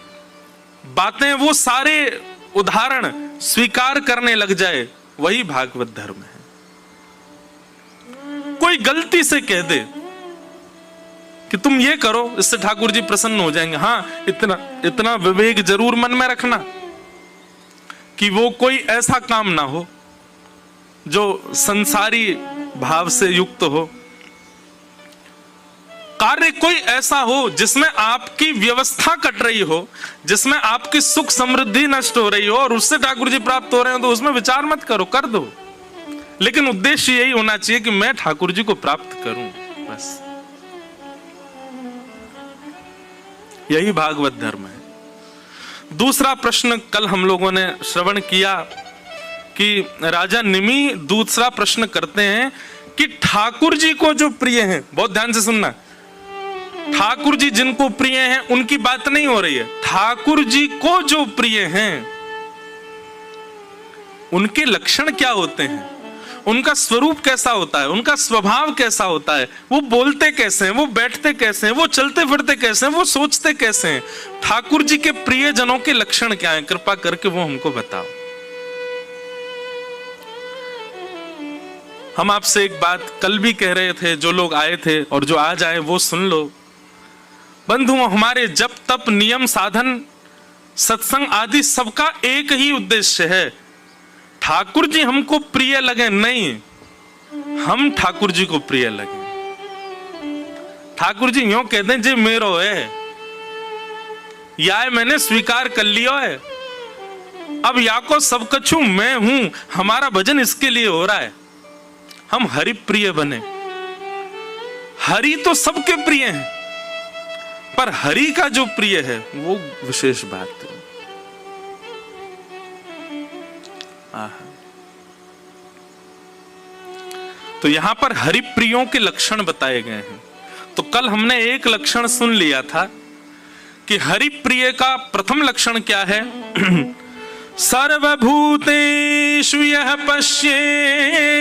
बातें, वो सारे उदाहरण स्वीकार करने लग जाए, वही भागवत धर्म है। कोई गलती से कह दे कि तुम ये करो, इससे ठाकुर जी प्रसन्न हो जाएंगे, हाँ इतना विवेक जरूर मन में रखना कि वो कोई ऐसा काम ना हो जो संसारी भाव से युक्त हो, कार्य कोई ऐसा हो जिसमें आपकी व्यवस्था कट रही हो, जिसमें आपकी सुख समृद्धि नष्ट हो रही हो और उससे ठाकुर जी प्राप्त हो रहे हो, तो उसमें विचार मत करो, कर दो। लेकिन उद्देश्य यही होना चाहिए कि मैं ठाकुर जी को प्राप्त करूं, बस। यही भागवत धर्म है। दूसरा प्रश्न कल हम लोगों ने श्रवण किया कि राजा निमि दूसरा प्रश्न करते हैं कि ठाकुर जी को जो प्रिय हैं, बहुत ध्यान से सुनना, ठाकुर जी जिनको प्रिय हैं उनकी बात नहीं हो रही है, ठाकुर जी को जो प्रिय हैं उनके लक्षण क्या होते हैं, उनका स्वरूप कैसा होता है, उनका स्वभाव कैसा होता है, वो बोलते कैसे हैं, वो बैठते कैसे हैं, वो चलते फिरते कैसे हैं, वो सोचते कैसे हैं, ठाकुर जी के प्रिय जनों के लक्षण क्या हैं, कृपा करके वो हमको बताओ। हम आपसे एक बात कल भी कह रहे थे, जो लोग आए थे और जो आज आए वो सुन लो। बंधु, हमारे जप तप नियम साधन सत्संग आदि सबका एक ही उद्देश्य है, ठाकुर जी हमको प्रिय लगे नहीं, हम ठाकुर जी को प्रिय लगे। ठाकुर जी यूं कहते हैं जी मेरो है, या मैंने स्वीकार कर लिया है, अब या को सब कछु मैं हूं, हमारा भजन इसके लिए हो रहा है, हम हरि प्रिय बने। हरि तो सबके प्रिय हैं, पर हरि का जो प्रिय है वो विशेष बात है। तो यहां पर हरि प्रियों के लक्षण बताए गए हैं। तो कल हमने एक लक्षण सुन लिया था कि हरि प्रिय का प्रथम लक्षण क्या है, सर्वभूतेषु यः पश्येत्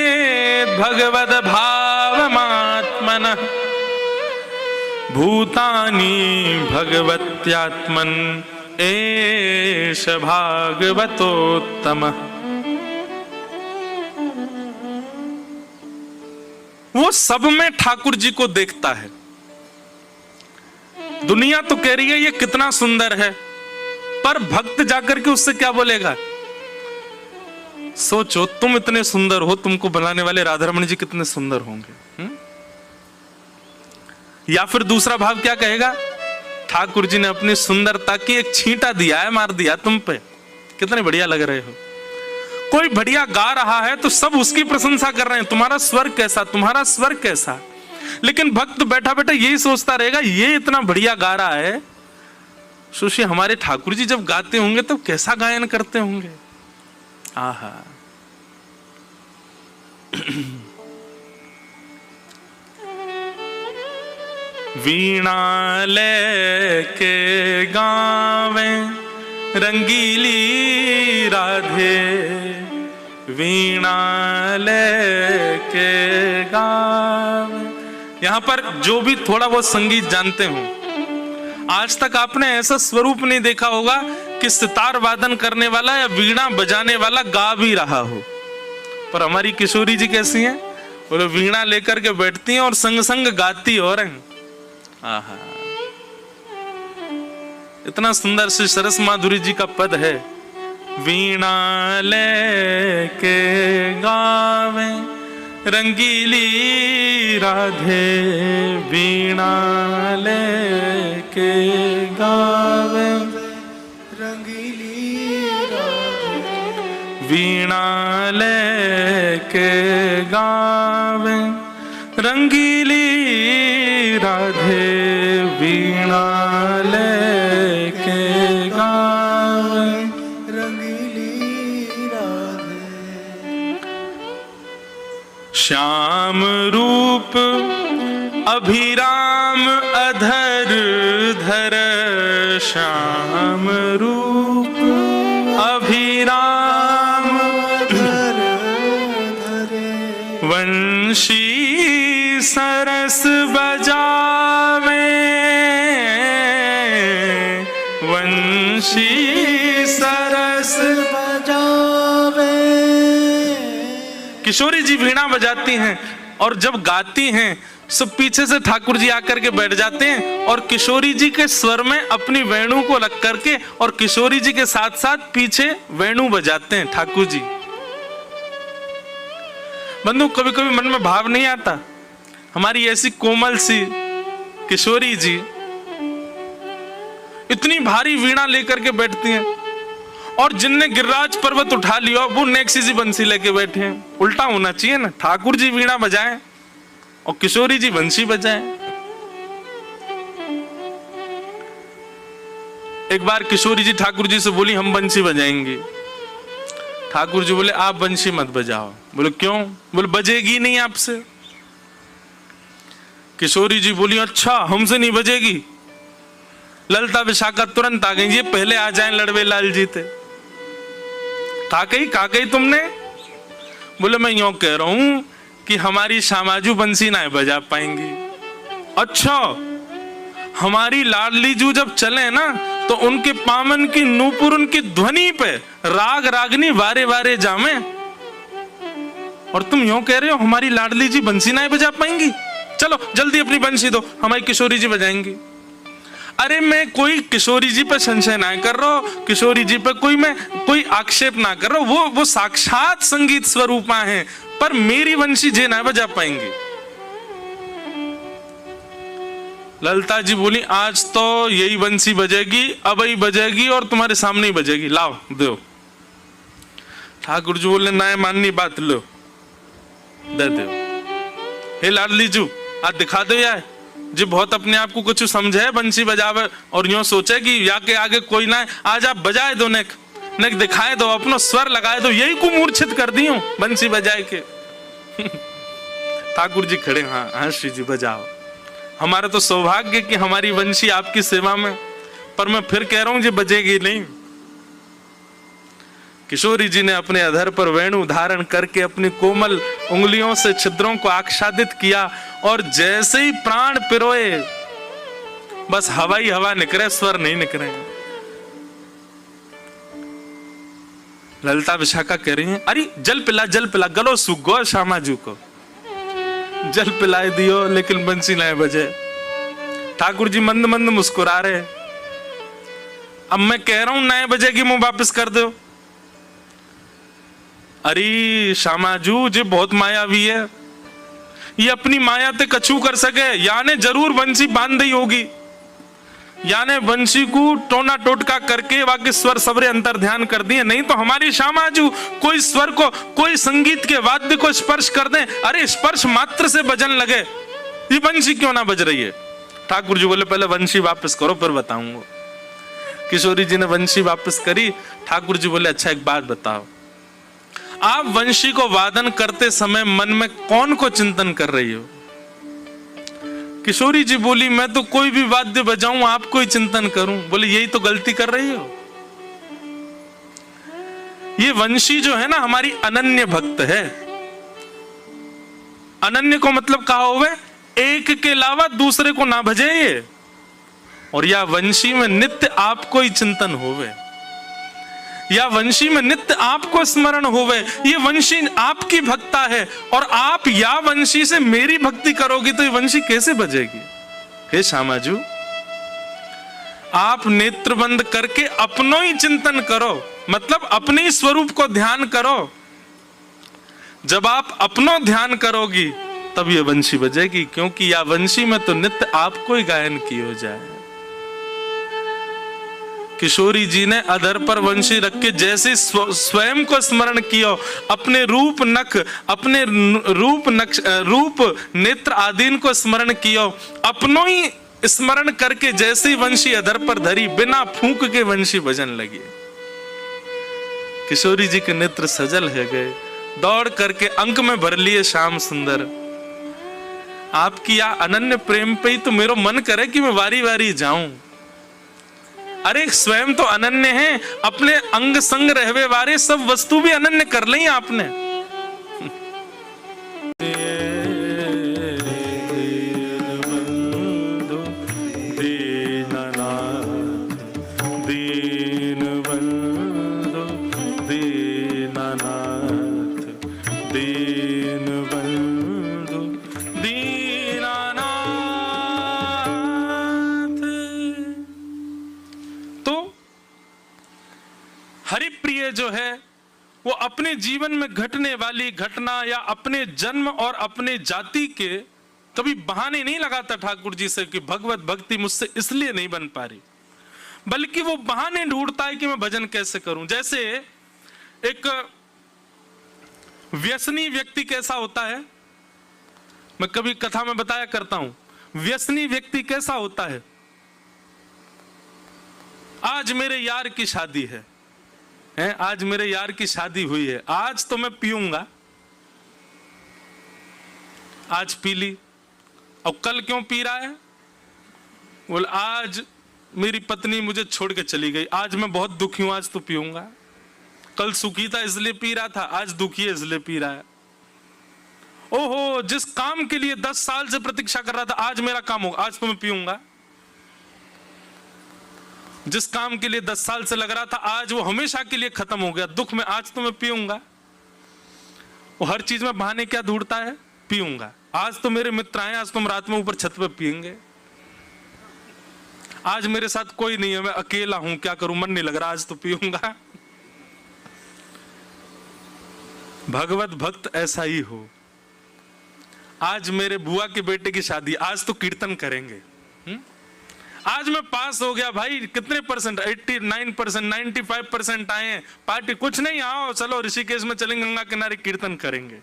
भगवद भावमात्मनः भूतानि भगवत्यात्मन् एष भागवतोत्तमः। वो सब में ठाकुर जी को देखता है। दुनिया तो कह रही है ये कितना सुंदर है, पर भक्त जाकर के उससे क्या बोलेगा? सोचो, तुम इतने सुंदर हो, तुमको बनाने वाले राधारमण जी कितने सुंदर होंगे। या फिर दूसरा भाव क्या कहेगा, ठाकुर जी ने अपनी सुंदरता की एक छींटा दिया है, मार दिया तुम पे, कितने बढ़िया लग रहे हो। कोई बढ़िया गा रहा है तो सब उसकी प्रशंसा कर रहे हैं, तुम्हारा स्वर कैसा, तुम्हारा स्वर कैसा। लेकिन भक्त बैठा बैठा यही सोचता रहेगा, ये इतना बढ़िया गा रहा है, सोचिए हमारे ठाकुर जी जब गाते होंगे तब कैसा गायन करते होंगे। आहा, वीणा लेके गावे रंगीली राधे, वीणा लेके गावे। यहां पर जो भी थोड़ा बहुत संगीत जानते हो, आज तक आपने ऐसा स्वरूप नहीं देखा होगा कि सितार वादन करने वाला या वीणा बजाने वाला गा भी रहा हो। पर हमारी किशोरी जी कैसी हैं, वो वीणा लेकर के बैठती हैं और संग संग गाती हो रहे हैं। आहा, इतना सुंदर श्री सरस माधुरी जी का पद है, वीणा लेके गावे रंगीली राधे, वीणा लेके गावे रंगीली राधे, वीणा लेके गावे रंगीली राधे, वीणा लेके गावे रंगीली राधे। श्याम रूप अभिराम अधर धर, श्याम रूप अभिराम धर धरे, वंशी सरस बजावे, वंशी सरस बजावे। किशोरी जी वीणा बजाती हैं और जब गाती हैं सब पीछे से ठाकुर जी आकर के बैठ जाते हैं और किशोरी जी के स्वर में अपनी वेणु को लग करके और किशोरी जी के साथ साथ पीछे वेणु बजाते हैं ठाकुर जी। बंधु, कभी कभी मन में भाव नहीं आता, हमारी ऐसी कोमल सी किशोरी जी इतनी भारी वीणा लेकर के बैठती हैं और जिनने गिरिराज पर्वत उठा लिया वो नेक्सी जी बंसी लेके बैठे हैं। उल्टा होना चाहिए ना, ठाकुर जी वीणा बजाएं और किशोरी जी बंसी बजाएं। एक बार किशोरी जी ठाकुर जी से बोली हम बंसी बजाएंगे। ठाकुर जी बोले आप बंसी मत बजाओ। बोले क्यों? बोले बजेगी नहीं आपसे। किशोरी जी बोली अच्छा हमसे नहीं बजेगी। ललिता विशाखा तुरंत आ गई, ये पहले आ जाएं लड़वे लाल जी थे। का कही तुमने? बोले मैं यूं कह रहा हूं कि हमारी श्यामाजू बंसी ना बजा पाएंगी। अच्छा हमारी लाडली जू जब चले ना तो उनके पामन की नूपुर उनकी ध्वनि पे राग रागनी वारे वारे जामे, और तुम यूं कह रहे हो हमारी लाडली जी बंसी ना बजा पाएंगी? चलो जल्दी अपनी बंसी दो, हमारी किशोरी जी बजाएंगी। अरे मैं कोई किशोरी जी पे संशय ना कर रहा हूं, किशोरी जी पे कोई आक्षेप ना कर रहा हूं, वो साक्षात संगीत स्वरूपा हैं, पर मेरी बंसी जे ना बजा पाएंगी। ललिता जी बोली आज तो यही बंसी बजेगी, अब ही बजेगी और तुम्हारे सामने ही बजेगी, लाओ दो। ठाकुर जी बोले ना माननी बात, लो दे दो। हे लाडली जू आज दिखा दो यार, जी बहुत अपने आप को कुछ समझे बंसी बजावे और यूं सोचे कि या के आगे कोई ना है, आज आप बजाए दो, नेक दिखाए दो, अपनो स्वर लगाए दो, यही को मूर्छित कर दी हूं बंसी बजाए के। ठाकुर जी खड़े, हाँ श्री जी बजाओ, हमारा तो सौभाग्य कि हमारी बंसी आपकी सेवा में, पर मैं फिर कह रहा हूं जी बजेगी नहीं। किशोरी जी ने अपने अधर पर वेणु धारण करके अपनी कोमल उंगलियों से छिद्रों को आच्छादित किया और जैसे ही प्राण पिरोए बस हवा ही हवा निकले, स्वर नहीं निकले। ललिता विशाखा कह रही है अरे जल पिला, गलो सूख गो श्यामाजू को, जल पिलाए दियो लेकिन बंसी नहीं बजे। ठाकुर जी मंद मंद मुस्कुरा रहे, अब मैं कह रहा हूं नए बजेगी मुंह वापस कर दो। अरे श्यामाजू जी बहुत मायावी है, ये अपनी माया ते कछु कर सके, याने जरूर बंसी बांध दी होगी, याने बंसी को टोना टोटका करके बाकी स्वर सबरे अंतर ध्यान कर दिए, नहीं तो हमारी श्यामाजू कोई स्वर को, कोई संगीत के वाद्य को स्पर्श कर दे, अरे स्पर्श मात्र से बजन लगे, ये बंसी क्यों ना बज रही है। ठाकुर जी बोले पहले बंसी वापस करो फिर बताऊंगा। किशोरी जी ने बंसी वापस करी। ठाकुर जी बोले अच्छा एक बात बताओ, आप वंशी को वादन करते समय मन में कौन को चिंतन कर रही हो? किशोरी जी बोली मैं तो कोई भी वाद्य बजाऊं आपको ही चिंतन करूं। बोले यही तो गलती कर रही हो, ये वंशी जो है ना हमारी अनन्य भक्त है। अनन्य को मतलब कहा हुए एक के अलावा दूसरे को ना भजे ये, और या वंशी में नित्य आपको ही चिंतन होवे, या वंशी में नित्य आपको स्मरण होवे, ये वंशी आपकी भक्ता है और आप या वंशी से मेरी भक्ति करोगी तो ये वंशी कैसे बजेगी। हे श्यामाजू आप नेत्र बंद करके अपनो ही चिंतन करो, मतलब अपने ही स्वरूप को ध्यान करो। जब आप अपनो ध्यान करोगी तब ये वंशी बजेगी, क्योंकि या वंशी में तो नित्य आपको ही गायन की हो जाए। किशोरी जी ने अधर पर वंशी रख के जैसे स्वयं को स्मरण किया, अपने रूप नख, अपने रूप नेत्र आदीन को स्मरण किया, अपनों ही स्मरण करके जैसे ही वंशी अधर पर धरी बिना फूंक के वंशी बजन लगी। किशोरी जी के नेत्र सजल है गए, दौड़ करके अंक में भर लिए श्याम सुंदर। आपकी या अनन्य प्रेम पे ही तो मेरा मन करे कि मैं वारी वारी जाऊं। अरे स्वयं तो अनन्य है, अपने अंग संग रहवे वारे सब वस्तु भी अनन्य कर ली आपने। हरिप्रिय जो है वो अपने जीवन में घटने वाली घटना या अपने जन्म और अपने जाति के कभी बहाने नहीं लगाता ठाकुर जी से कि भगवत भक्ति मुझसे इसलिए नहीं बन पा रही, बल्कि वो बहाने ढूंढता है कि मैं भजन कैसे करूं। जैसे एक व्यसनी व्यक्ति कैसा होता है, मैं कभी कथा में बताया करता हूं, व्यसनी व्यक्ति कैसा होता है। आज मेरे यार की शादी है, आज मेरे यार की शादी हुई है, आज तो मैं पीऊंगा, आज पी ली। और कल क्यों पी रहा है? बोल आज मेरी पत्नी मुझे छोड़ के चली गई, आज मैं बहुत दुखी हूं, आज तो पीऊंगा। कल सुखी था इसलिए पी रहा था, आज दुखी है इसलिए पी रहा है। ओहो, जिस काम के लिए 10 साल से प्रतीक्षा कर रहा था, आज मेरा काम होगा, आज तो मैं पीऊंगा। जिस काम के लिए 10 साल से लग रहा था, आज वो हमेशा के लिए खत्म हो गया, दुख में, आज तो मैं पीऊंगा। वो हर चीज में बहाने क्या ढूंढता है? पीऊंगा। आज तो मेरे मित्र आए, आज तुम रात में ऊपर छत पे पिएंगे। आज मेरे साथ कोई नहीं है, मैं अकेला हूं, क्या करूं, मन नहीं लग रहा, आज तो पीऊंगा। भगवत भक्त ऐसा ही हो। आज मेरे बुआ के बेटे की शादी, आज तो कीर्तन करेंगे। आज मैं पास हो गया भाई, कितने परसेंट? 89%, 95% आए हैं, पार्टी कुछ नहीं, आओ चलो ऋषिकेश में चलेंगे, गंगा किनारे कीर्तन करेंगे,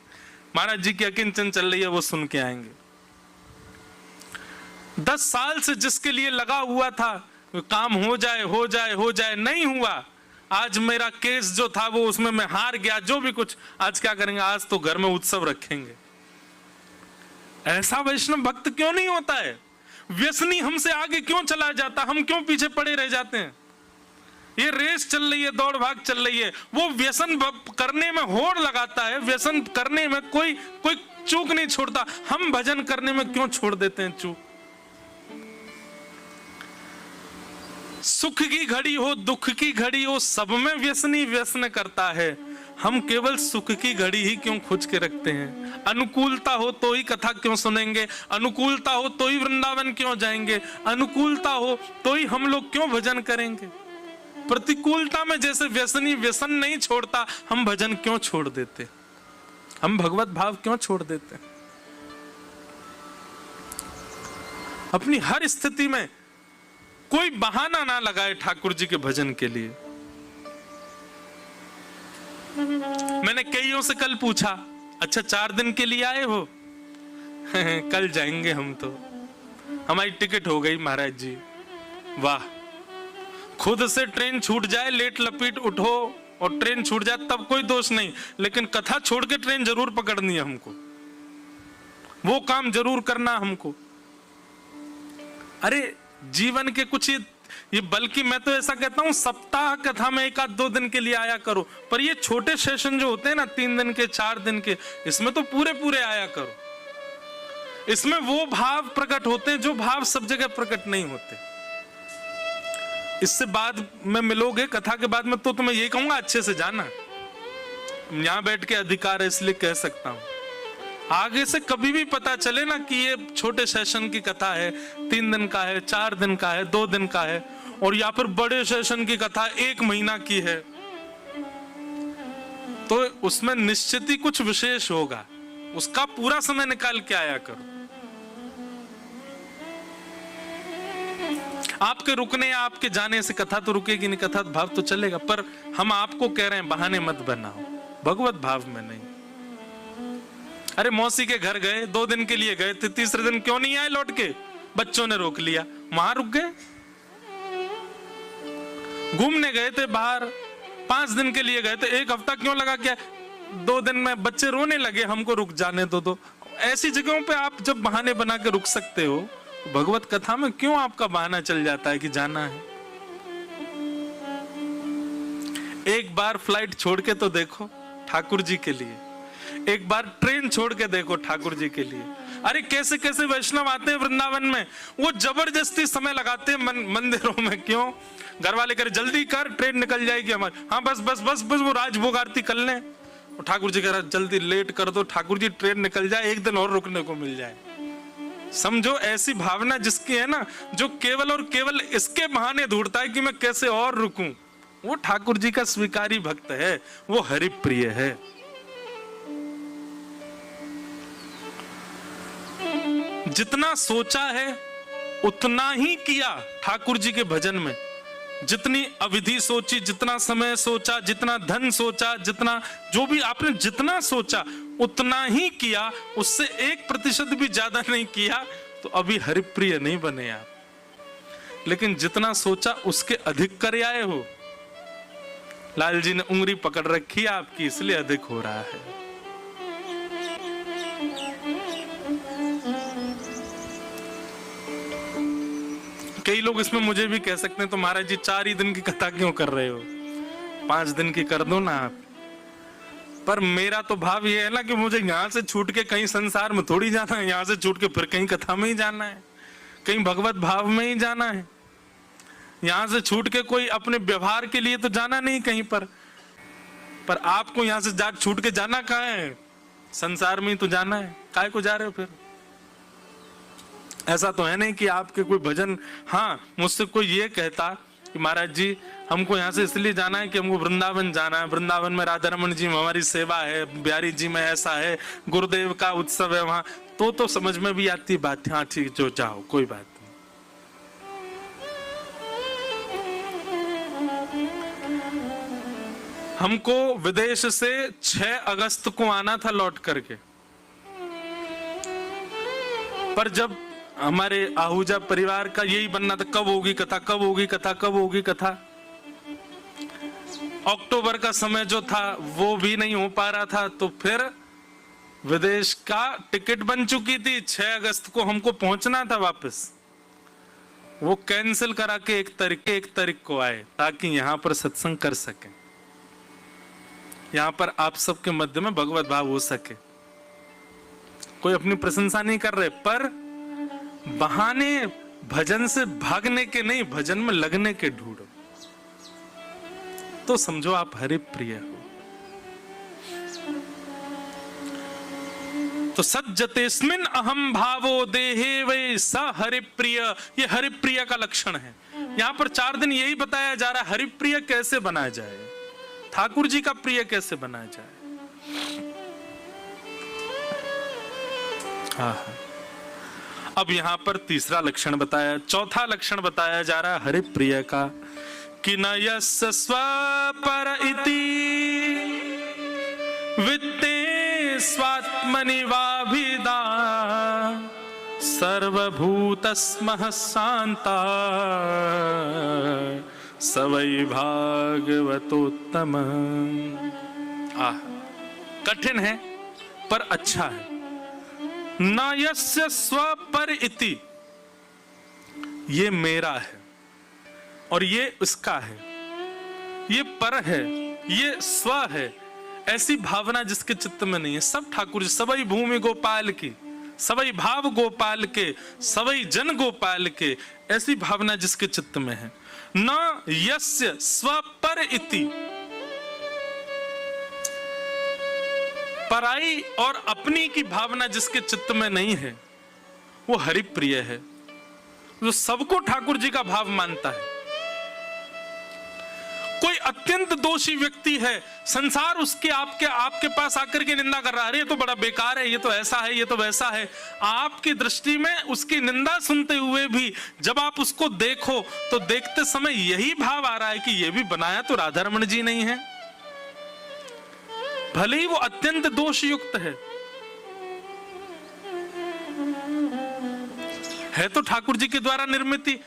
महाराज जी की अकिंचन चल रही है, वो सुन के आएंगे। 10 साल से जिसके लिए लगा हुआ था, काम हो जाए हो जाए हो जाए, नहीं हुआ। आज मेरा केस जो था वो उसमें मैं हार गया, जो भी कुछ, आज क्या करेंगे? आज तो घर में उत्सव रखेंगे। ऐसा वैष्णव भक्त क्यों नहीं होता है? व्यसनी हमसे आगे क्यों चला जाता, हम क्यों पीछे पड़े रह जाते हैं? ये रेस चल रही है, दौड़ भाग चल रही है, वो व्यसन करने में होड़ लगाता है, व्यसन करने में कोई चूक नहीं छोड़ता, हम भजन करने में क्यों छोड़ देते हैं चूक? सुख की घड़ी हो, दुख की घड़ी हो, सब में व्यसनी व्यसन करता है, हम केवल सुख की घड़ी ही क्यों खोज के रखते हैं? अनुकूलता हो तो ही कथा क्यों सुनेंगे, अनुकूलता हो तो ही वृंदावन क्यों जाएंगे, अनुकूलता हो तो ही हम लोग क्यों भजन करेंगे? प्रतिकूलता में जैसे व्यसनी व्यसन नहीं छोड़ता, हम भजन क्यों छोड़ देते, हम भगवत भाव क्यों छोड़ देते? अपनी हर स्थिति में कोई बहाना ना लगाए ठाकुर जी के भजन के लिए। मैंने कईयों से कल पूछा, अच्छा 4 दिन के लिए आए हो? कल जाएंगे हम तो, हमारी टिकट हो गई महाराज जी। वाह, खुद से ट्रेन छूट जाए, लेट लपीट उठो और ट्रेन छूट जाए तब कोई दोष नहीं, लेकिन कथा छोड़ के ट्रेन जरूर पकड़नी है हमको, वो काम जरूर करना हमको। अरे जीवन के कुछ ये बल्कि मैं तो ऐसा कहता हूं, सप्ताह कथा में 1-2 दिन के लिए आया करो, पर ये छोटे सेशन जो होते हैं ना, 3 दिन के 4 दिन के, इसमें तो पूरे आया करो। इसमें वो भाव प्रकट होते हैं जो भाव सब जगह प्रकट नहीं होते। इससे बाद में मिलोगे, कथा के बाद में, तो तुम्हें यही कहूंगा अच्छे से जाना। यहां बैठ के अधिकार है इसलिए कह सकता हूं, आगे से कभी भी पता चले ना कि ये छोटे सेशन की कथा है, 3 दिन का है, 4 दिन का है, 2 दिन का है, और या फिर बड़े सेशन की कथा 1 महीना की है, तो उसमें निश्चित ही कुछ विशेष होगा, उसका पूरा समय निकाल के आया करो। आपके रुकने या आपके जाने से कथा तो रुकेगी नहीं, कथा भाव तो चलेगा, पर हम आपको कह रहे हैं बहाने मत बनाओ, भगवत भाव में नहीं। अरे मौसी के घर गए, 2 दिन के लिए गए थे, तीसरे दिन क्यों नहीं आए लौट के? बच्चों ने रोक लिया, वहां रुक गए। घूमने गए थे बाहर, 5 दिन के लिए गए थे, 1 हफ्ता क्यों लगा? क्या 2 दिन में बच्चे रोने लगे, हमको रुक जाने दो। ऐसी जगहों पे आप जब बहाने बना के रुक सकते हो, भगवत कथा में क्यों आपका बहाना चल जाता है कि जाना है? एक बार फ्लाइट छोड़ के तो देखो ठाकुर जी के लिए, एक बार ट्रेन छोड़ के देखो ठाकुर जी के लिए। अरे कैसे कैसे वैष्णव आते हैं वृंदावन में, वो जबरदस्ती समय लगाते हैं मंदिरों में। क्यों? घर वाले करे जल्दी कर, ट्रेन निकल जाएगी हमारी। हाँ बस बस बस बस वो राजभोग आरती कर लें, और ठाकुर जी कह रहा जल्दी लेट कर दो, ठाकुर जी ट्रेन निकल जाए, 1 दिन और रुकने को मिल जाए। समझो ऐसी भावना जिसकी है ना, जो केवल और केवल इसके बहाने ढूंढता है कि मैं कैसे और रुकूं, वो ठाकुर जी का स्वीकारी भक्त है, वो हरि प्रिय है। जितना सोचा है उतना ही किया ठाकुर जी के भजन में। जितनी अवधि सोची, जितना समय सोचा, जितना धन सोचा, जितना जो भी आपने जितना सोचा उतना ही किया, उससे 1% भी ज्यादा नहीं किया, तो अभी हरिप्रिय नहीं बने आप। लेकिन जितना सोचा उसके अधिक कर आए हो। लाल जी ने उंगली पकड़ रखी है आपकी, इसलिए अधिक हो रहा है। कई लोग इसमें मुझे भी कह सकते हैं तो महाराज जी 4 ही दिन की कथा क्यों कर रहे हो, 5 दिन की कर दो ना आप। पर मेरा तो भाव ये है ना कि मुझे यहां से छूट के कहीं संसार में थोड़ी जाना है, यहां से छूट के फिर कहीं कथा में ही जाना है, कहीं भगवत भाव में ही जाना है। यहां से छूट के कोई अपने व्यवहार के लिए तो जाना नहीं कहीं पर आपको यहां से जा छूट के जाना कहाँ है, संसार में ही तो जाना है। काहे को जा रहे हो फिर? ऐसा तो है नहीं कि आपके कोई भजन, हाँ मुझसे कोई ये कहता कि महाराज जी हमको यहाँ से इसलिए जाना है कि हमको वृंदावन जाना है, वृंदावन में राधा रमन जी में हमारी सेवा है, बिहारी जी में ऐसा है, गुरुदेव का उत्सव है वहां, तो समझ में भी आती बात। हाँ ठीक, जो चाहो कोई बात नहीं। हमको विदेश से 6 अगस्त को आना था लौट करके, पर जब हमारे आहूजा परिवार का यही बनना था कब होगी कथा, कब होगी कथा, कब होगी कथा। अक्टूबर का समय जो था वो भी नहीं हो पा रहा था, तो फिर विदेश का टिकट बन चुकी थी, 6 अगस्त को हमको पहुंचना था वापस। वो कैंसिल करा के 1 तारीख को आए ताकि यहां पर सत्संग कर सके, यहां पर आप सबके मध्य में भगवत भाव हो सके। कोई अपनी प्रशंसा नहीं कर रहे, पर बहाने भजन से भागने के नहीं, भजन में लगने के ढूंढो तो समझो आप हरि प्रिय हो। तो सज्जतेस्मिन् अहम भावो देहे वै स हरि प्रिय, ये हरि प्रिय का लक्षण है। यहां पर 4 दिन यही बताया जा रहा है, हरि प्रिय कैसे बनाया जाए, ठाकुर जी का प्रिय कैसे बनाया जाए। हाँ, अब यहां पर तीसरा लक्षण बताया, चौथा लक्षण बताया जा रहा है हरि प्रिय का, कि न यस्य स्वपर इति वित्ते स्वात्मनि वाभिदा सर्वभूतस्मः शान्ता स वै भागवतोत्तम। कठिन है पर अच्छा है। न यस्य स्वपर इति, ये मेरा है और ये उसका है, ये पर है, ये स्व है, ऐसी भावना जिसके चित्त में नहीं है। सब ठाकुर जी, सबई भूमि गोपाल की, सबई भाव गोपाल के, सबई जन गोपाल के, ऐसी भावना जिसके चित्त में है। न यस्य स्वपर इति, पराई और अपनी की भावना जिसके चित्त में नहीं है वो हरि प्रिय है, जो सबको ठाकुर जी का भाव मानता है। कोई अत्यंत दोषी व्यक्ति है, संसार उसके आपके पास आकर के निंदा कर रहा है, ये तो बड़ा बेकार है, ये तो ऐसा है, ये तो वैसा है। आपकी दृष्टि में उसकी निंदा सुनते हुए भी जब आप उसको देखो तो देखते समय यही भाव आ रहा है कि ये भी बनाया तो राधा रमन जी नहीं है, भले ही वो अत्यंत दोष युक्त है तो ठाकुर जी के द्वारा निर्मित।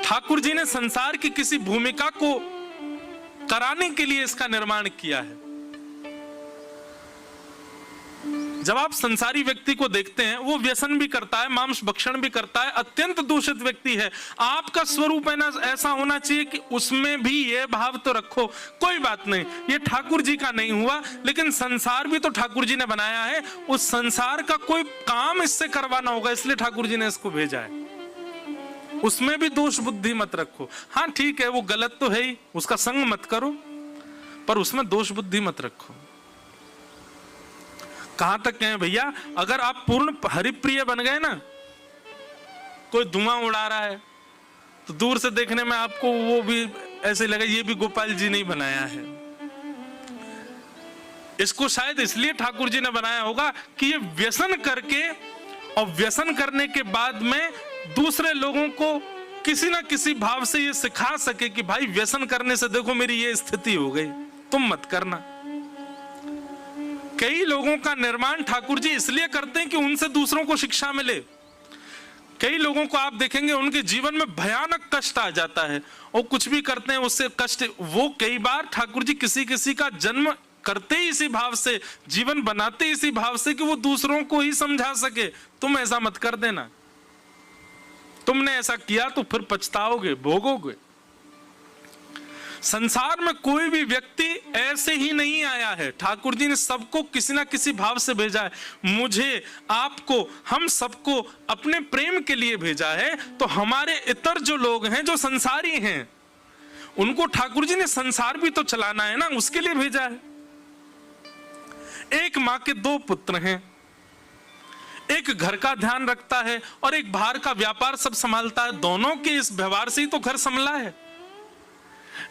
ठाकुर जी ने संसार की किसी भूमिका को कराने के लिए इसका निर्माण किया है। जब आप संसारी व्यक्ति को देखते हैं, वो व्यसन भी करता है, मांस भक्षण भी करता है, अत्यंत दूषित व्यक्ति है। आपका स्वरूप है ना ऐसा होना चाहिए कि उसमें भी ये भाव तो रखो, कोई बात नहीं, ये ठाकुर जी का नहीं हुआ, लेकिन संसार भी तो ठाकुर जी ने बनाया है, उस संसार का कोई काम इससे करवाना होगा, इसलिए ठाकुर जी ने इसको भेजा है। उसमें भी दोष बुद्धि मत रखो। हाँ ठीक है, वो गलत तो है ही, उसका संग मत करो, पर उसमें दोष बुद्धि मत रखो। कहां तक कहें भैया, अगर आप पूर्ण हरिप्रिय बन गए ना, कोई धुआं उड़ा रहा है तो दूर से देखने में आपको वो भी ऐसे लगे ये भी गोपाल जी ने बनाया है। इसको शायद इसलिए ठाकुर जी ने बनाया होगा कि ये व्यसन करके और व्यसन करने के बाद में दूसरे लोगों को किसी ना किसी भाव से ये सिखा सके कि भाई व्यसन करने से देखो मेरी ये स्थिति हो गई, तुम मत करना। कई लोगों का निर्माण ठाकुर जी इसलिए करते हैं कि उनसे दूसरों को शिक्षा मिले। कई लोगों को आप देखेंगे उनके जीवन में भयानक कष्ट आ जाता है और कुछ भी करते हैं उससे कष्ट, वो कई बार ठाकुर जी किसी किसी का जन्म करते ही इसी भाव से, जीवन बनाते इसी भाव से कि वो दूसरों को ही समझा सके, तुम ऐसा मत कर देना, तुमने ऐसा किया तो फिर पछताओगे, भोगोगे। संसार में कोई भी व्यक्ति ऐसे ही नहीं आया है, ठाकुर जी ने सबको किसी ना किसी भाव से भेजा है। मुझे, आपको, हम सबको अपने प्रेम के लिए भेजा है। तो हमारे इतर जो लोग हैं, जो संसारी हैं, उनको ठाकुर जी ने संसार भी तो चलाना है ना, उसके लिए भेजा है। एक मां के दो पुत्र हैं, एक घर का ध्यान रखता है और एक बाहर का व्यापार सब संभालता है। दोनों के इस व्यवहार से ही तो घर संभला है।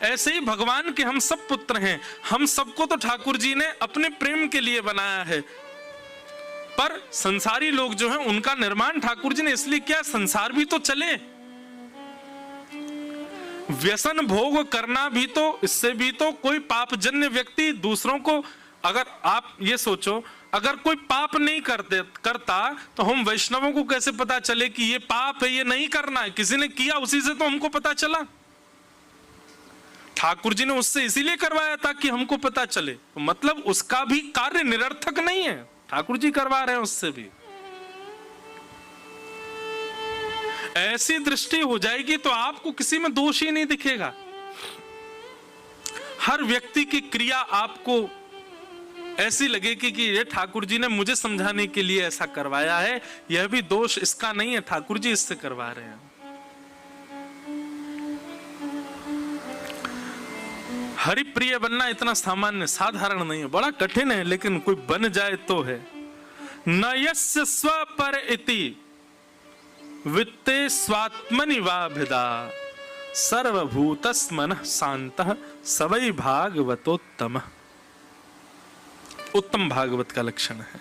ऐसे ही भगवान के हम सब पुत्र हैं, हम सबको तो ठाकुर जी ने अपने प्रेम के लिए बनाया है। पर संसारी लोग जो हैं उनका निर्माण ठाकुर जी ने इसलिए किया, संसार भी तो चले। व्यसन भोग करना भी तो, इससे भी तो कोई पापजन्य व्यक्ति दूसरों को, अगर आप ये सोचो, अगर कोई पाप नहीं करता तो हम वैष्णवों को कैसे पता चले कि ये पाप है, ये नहीं करना है? किसी ने किया, उसी से तो हमको पता चला। ठाकुर जी ने उससे इसीलिए करवाया था कि हमको पता चले, तो मतलब उसका भी कार्य निरर्थक नहीं है, ठाकुर जी करवा रहे हैं उससे भी। ऐसी दृष्टि हो जाएगी तो आपको किसी में दोष ही नहीं दिखेगा। हर व्यक्ति की क्रिया आपको ऐसी लगेगी कि ये ठाकुर जी ने मुझे समझाने के लिए ऐसा करवाया है, यह भी दोष इसका नहीं है, ठाकुर जी इससे करवा रहे हैं। हरिप्रिय बनना इतना सामान्य साधारण नहीं है, बड़ा कठिन है, लेकिन कोई बन जाए तो है। न यस्य स्वपर इति वित्ते स्वात्मनि वाभिदा सर्वभूतस्मनः शान्तः सवै भागवतोत्तम। उत्तम भागवत का लक्षण है,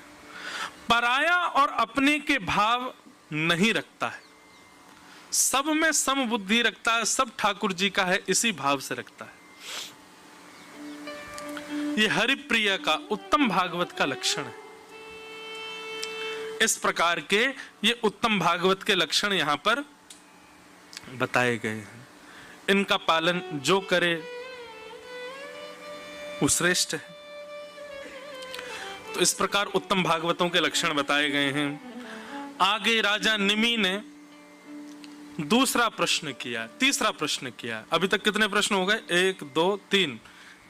पराया और अपने के भाव नहीं रखता है, सब में सम बुद्धि रखता है, सब ठाकुर जी का है इसी भाव से रखता है। यह हरिप्रिय का, उत्तम भागवत का लक्षण है। इस प्रकार के ये उत्तम भागवत के लक्षण यहां पर बताए गए हैं। इनका पालन जो करे वो श्रेष्ठ है। तो इस प्रकार उत्तम भागवतों के लक्षण बताए गए हैं। आगे राजा निमि ने दूसरा प्रश्न किया, तीसरा प्रश्न किया। अभी तक कितने प्रश्न हो गए? 1 2 3।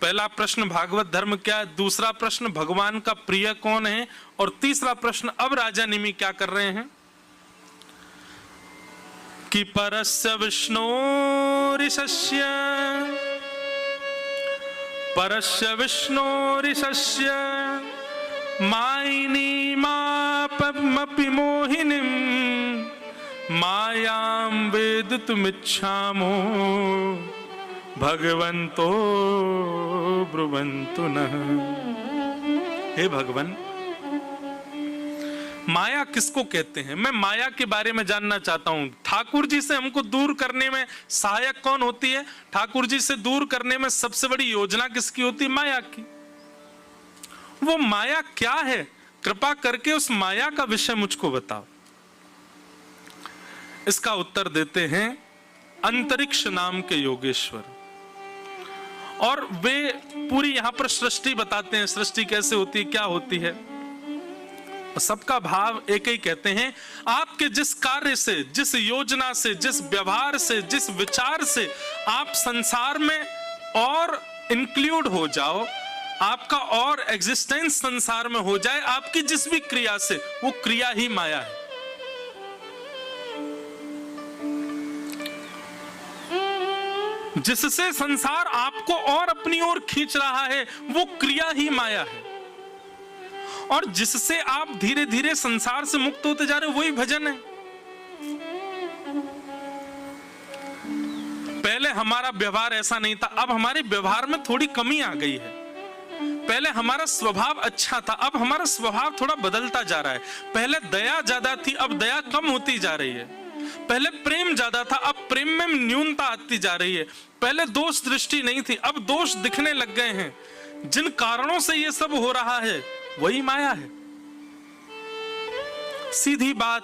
पहला प्रश्न भागवत धर्म क्या है, दूसरा प्रश्न भगवान का प्रिय कौन है, और तीसरा प्रश्न अब राजा निमि क्या कर रहे हैं कि परस्य विष्णोरिशस्य मायिनी मापमपि मोहिनीं मायां वेदितुमिच्छामो भगवन्तो ब्रुवन्तु नः। हे भगवान, माया किसको कहते हैं? मैं माया के बारे में जानना चाहता हूं। ठाकुर जी से हमको दूर करने में सहायक कौन होती है? ठाकुर जी से दूर करने में सबसे बड़ी योजना किसकी होती है? माया की। वो माया क्या है? कृपा करके उस माया का विषय मुझको बताओ। इसका उत्तर देते हैं अंतरिक्ष नाम के योगेश्वर, और वे पूरी यहां पर सृष्टि बताते हैं, सृष्टि कैसे होती है, क्या होती है। सबका भाव एक ही कहते हैं, आपके जिस कार्य से, जिस योजना से, जिस व्यवहार से, जिस विचार से आप संसार में और इंक्लूड हो जाओ, आपका और एग्जिस्टेंस संसार में हो जाए, आपकी जिस भी क्रिया से, वो क्रिया ही माया है। जिससे संसार आपको और अपनी ओर खींच रहा है, वो क्रिया ही माया है। और जिससे आप धीरे धीरे संसार से मुक्त होते जा रहे हो, वही भजन है। पहले हमारा व्यवहार ऐसा नहीं था, अब हमारे व्यवहार में थोड़ी कमी आ गई है। पहले हमारा स्वभाव अच्छा था, अब हमारा स्वभाव थोड़ा बदलता जा रहा है। पहले दया ज्यादा थी, अब दया कम होती जा रही है। पहले प्रेम ज्यादा था, अब प्रेम में न्यूनता आती जा रही है। पहले दोष दृष्टि नहीं थी, अब दोष दिखने लग गए हैं। जिन कारणों से ये सब हो रहा है वही माया है। सीधी बात,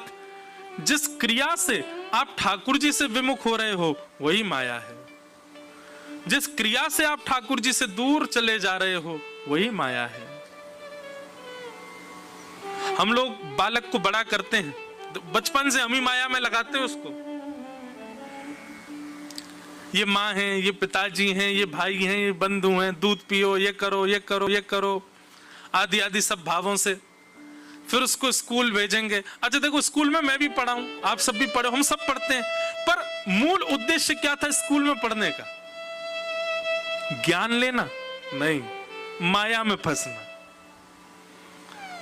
जिस क्रिया से आप ठाकुर जी से विमुख हो रहे हो वही माया है। जिस क्रिया से आप ठाकुर जी से दूर चले जा रहे हो वही माया है। हम लोग बालक को बड़ा करते हैं, बचपन से हम ही माया में लगाते हैं उसको। ये माँ है, ये पिताजी हैं, ये भाई हैं, ये बंधु हैं, दूध पियो, ये करो, ये करो, ये करो, आदि आदि सब भावों से फिर उसको स्कूल भेजेंगे। अच्छा देखो, स्कूल में मैं भी पढ़ा हूं, आप सब भी पढ़े, हम सब पढ़ते हैं, पर मूल उद्देश्य क्या था स्कूल में पढ़ने का? ज्ञान लेना नहीं, माया में फंसना।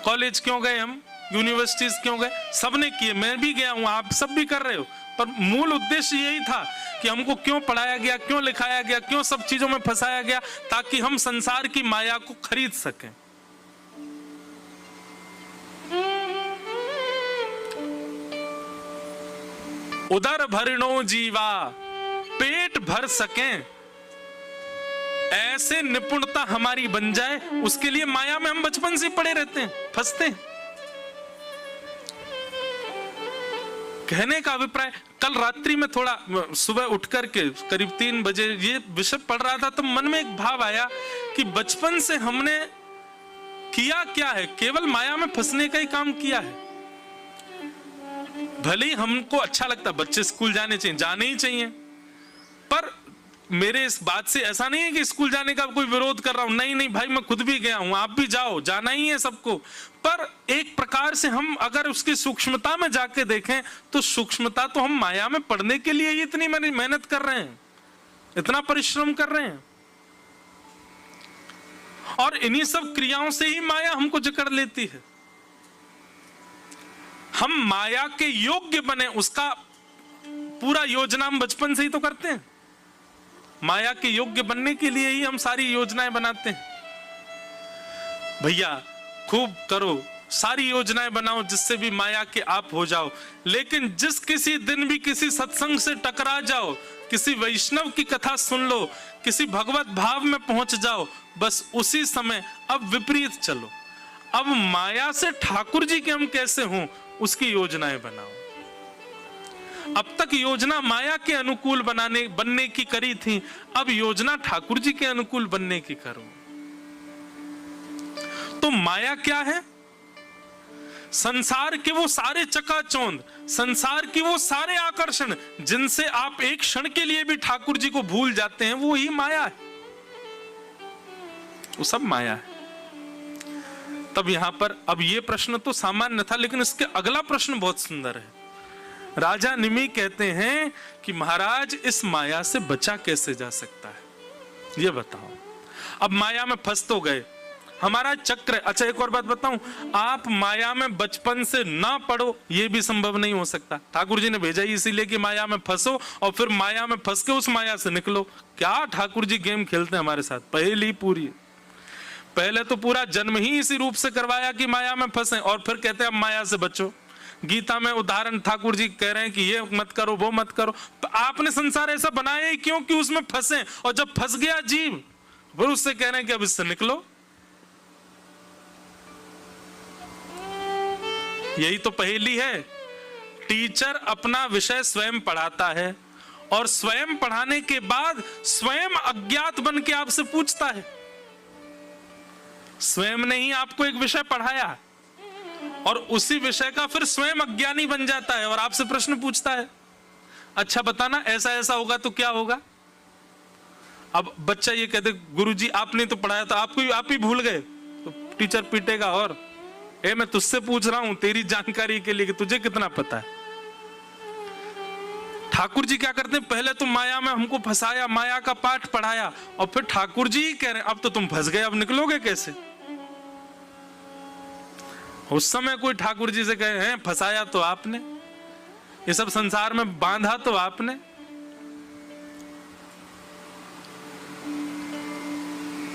कॉलेज क्यों गए हम, यूनिवर्सिटीज क्यों गए? सबने किए, मैं भी गया हूं, आप सब भी कर रहे हो, पर मूल उद्देश्य यही था कि हमको क्यों पढ़ाया गया, क्यों लिखाया गया, क्यों सब चीजों में फंसाया गया, ताकि हम संसार की माया को खरीद सकें। उदर भरणो जीवा, पेट भर सकें, ऐसे निपुणता हमारी बन जाए, उसके लिए माया में हम बचपन से पड़े रहते हैं, फंसते हैं। कहने का अभिप्राय, कल रात्रि में थोड़ा सुबह उठ करके करीब 3 बजे ये विषय पढ़ रहा था, तो मन में एक भाव आया कि बचपन से हमने किया क्या है? केवल माया में फंसने का ही काम किया है। भले ही हमको अच्छा लगता है बच्चे स्कूल जाने चाहिए, जाने ही चाहिए, पर मेरे इस बात से ऐसा नहीं है कि स्कूल जाने का कोई विरोध कर रहा हूं, नहीं नहीं भाई, मैं खुद भी गया हूं, आप भी जाओ, जाना ही है सबको। पर एक प्रकार से हम अगर उसकी सूक्ष्मता में जाके देखें तो सूक्ष्मता तो हम माया में पढ़ने के लिए ही इतनी मेहनत कर रहे हैं, इतना परिश्रम कर रहे हैं, और इन्हीं सब क्रियाओं से ही माया हमको जकड़ लेती है। हम माया के योग्य बने, उसका पूरा योजना हम बचपन से ही तो करते हैं। माया के योग्य बनने के लिए ही हम सारी योजनाएं बनाते हैं। भैया खूब करो, सारी योजनाएं बनाओ जिससे भी माया के आप हो जाओ, लेकिन जिस किसी दिन भी किसी सत्संग से टकरा जाओ, किसी वैष्णव की कथा सुन लो, किसी भगवत भाव में पहुंच जाओ, बस उसी समय अब विपरीत चलो। अब माया से ठाकुर जी के हम कैसे हों उसकी योजनाएं बनाओ। अब तक योजना माया के अनुकूल बनने की करी थी, अब योजना ठाकुर जी के अनुकूल बनने की करो। तो माया क्या है? संसार के वो सारे चकाचौंध, संसार की वो सारे आकर्षण जिनसे आप एक क्षण के लिए भी ठाकुर जी को भूल जाते हैं, वो ही माया है, वो सब माया है। तब यहां पर अब ये प्रश्न तो सामान्य था, लेकिन इसके अगला प्रश्न बहुत सुंदर है। राजा निमि कहते हैं कि महाराज इस माया से बचा कैसे जा सकता है, ये बताओ। अब माया में फंस तो गए, हमारा चक्र। अच्छा एक और बात बताऊं, आप माया में बचपन से ना पढ़ो ये भी संभव नहीं हो सकता। ठाकुर जी ने भेजा ही इसीलिए कि माया में फंसो और फिर माया में फंस के उस माया से निकलो। क्या ठाकुर जी गेम खेलते हैं हमारे साथ, पहली पूरी, पहले तो पूरा जन्म ही इसी रूप से करवाया कि माया में फंसे, और फिर कहते हैं अब माया से बचो। गीता में उदाहरण ठाकुर जी कह रहे हैं कि ये मत करो, वो मत करो। तो आपने संसार ऐसा बनाया ही क्यों कि उसमें फंसे, और जब फंस गया जीव फिर उससे कह रहे हैं कि अब इससे निकलो। यही तो पहेली है। टीचर अपना विषय स्वयं पढ़ाता है और स्वयं पढ़ाने के बाद स्वयं अज्ञात बन के आपसे पूछता है। स्वयं ने ही आपको एक विषय पढ़ाया और उसी विषय का फिर स्वयं अज्ञानी बन जाता है और आपसे प्रश्न पूछता है, अच्छा बताना ऐसा ऐसा होगा तो क्या होगा। अब बच्चा ये कहते गुरुजी आपने तो पढ़ाया था, आप ही भूल गए, तो टीचर पीटेगा और मैं तुझसे पूछ रहा हूं तेरी जानकारी के लिए कि तुझे कितना पता है। ठाकुर जी क्या करते हैं, पहले तो माया में हमको फंसाया, माया का पाठ पढ़ाया, और फिर ठाकुर जी ही कह रहे हैं अब तो तुम फंस गए, अब निकलोगे कैसे। उस समय कोई ठाकुर जी से कहे हैं फंसाया तो आपने, ये सब संसार में बांधा तो आपने।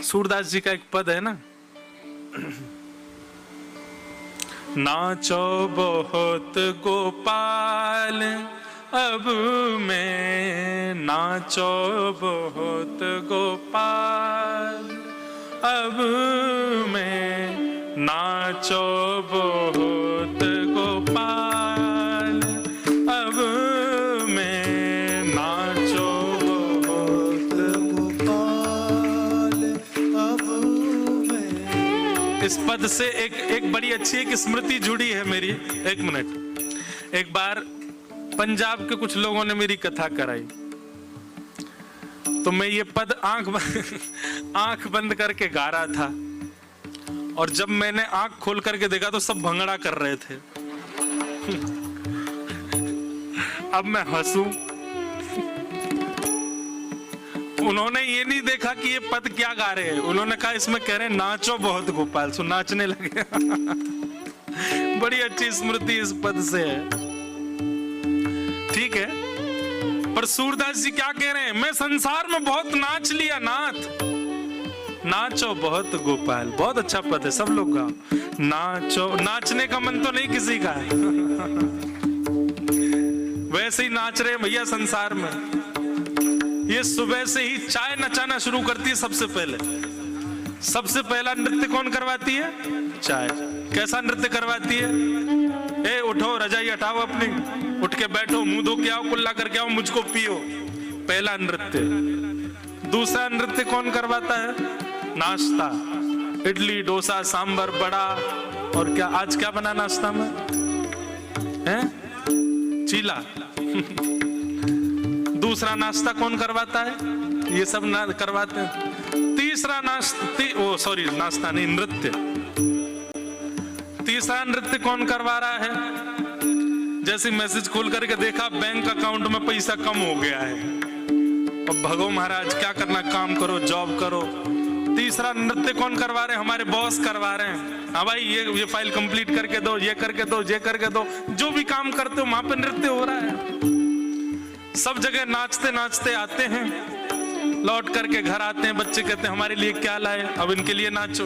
सूरदास जी का एक पद है ना, नाचो बहुत गोपाल अब मैं, नाचो बहुत गोपाल अब मैं, नाचो बहुत गोपाल इस पद से एक बड़ी अच्छी एक स्मृति जुड़ी है मेरी। एक मिनट। एक बार पंजाब के कुछ लोगों ने मेरी कथा कराई, तो मैं ये पद आंख बंद करके गा रहा था, और जब मैंने आंख खोल करके देखा तो सब भंगड़ा कर रहे थे। अब मैं हंसूं, उन्होंने ये नहीं देखा कि ये पद क्या गा रहे हैं। उन्होंने कहा इसमें कह रहे हैं नाचो बहुत गोपाल, सो नाचने लगे। बड़ी अच्छी स्मृति इस पद से है, ठीक है। पर सूरदास जी क्या कह रहे हैं? मैं संसार में बहुत नाच लिया नाथ, नाचो बहुत गोपाल। बहुत अच्छा पद है, सब लोग गाओ। नाचो, नाचने का मन तो नहीं किसी का है। वैसे ही नाच रहे भैया संसार में। ये सुबह से ही चाय नचाना शुरू करती है। सबसे पहला नृत्य कौन करवाती है? चाय। कैसा नृत्य करवाती है? ए उठो, रजाई हटाओ अपनी, उठ के बैठो, मुंह धो के आओ, कुल्ला करके आओ, मुझको पियो। पहला नृत्य। दूसरा नृत्य कौन करवाता है? नाश्ता। इडली, डोसा, सांभर, बड़ा, और क्या आज क्या बना नाश्ता में? हैं? चीला। दूसरा नाश्ता कौन करवाता है? ये सब ना करवाते हैं। तीसरा नाश्ता नहीं, नृत्य। तीसरा नृत्य कौन करवा रहा है? जैसे मैसेज खोल करके देखा बैंक अकाउंट में पैसा कम हो गया है, अब भगो महाराज क्या करना, काम करो, जॉब करो। तीसरा नृत्य कौन करवा रहे हैं? हमारे बॉस करवा रहे हैं। हाँ भाई, ये फाइल कंप्लीट करके दो, ये करके दो, ये करके दो। जो भी काम करते हो वहां पे नृत्य हो रहा है। सब जगह नाचते नाचते आते हैं, लौट करके घर आते हैं। बच्चे कहते हैं हमारे लिए क्या लाए, अब इनके लिए नाचो।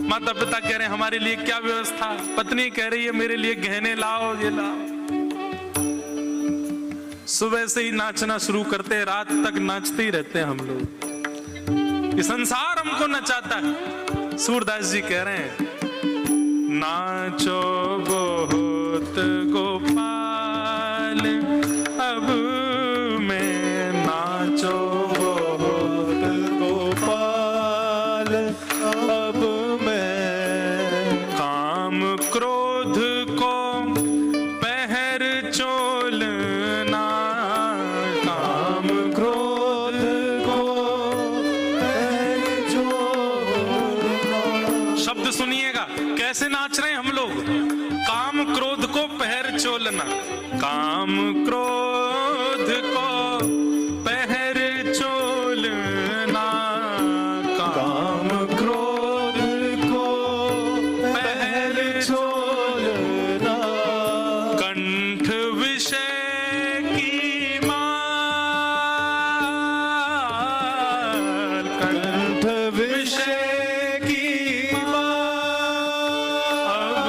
माता पिता कह रहे हैं हमारे लिए क्या व्यवस्था, पत्नी कह रही है मेरे लिए गहने लाओ, ये लाओ। सुबह से ही नाचना शुरू करते हैं, रात तक नाचते ही रहते हैं हम लोग। ये संसार हमको नचाता है। सूरदास जी कह रहे हैं नाचो बहुत गोपाल, अब मैं नाचो बहुत गोपाल, अब मैं काम क्रोध को पहर चोलना, काम क्रोध को पहर चोलना। शब्द सुनिएगा कैसे नाच रहे हैं हम लोग। काम क्रोध को पहर चोलना, काम क्रोध को पहर चोलना, काम क्रोध को पहर चोलना। कंठ विषय की माल, कंठ विषय की माल, अब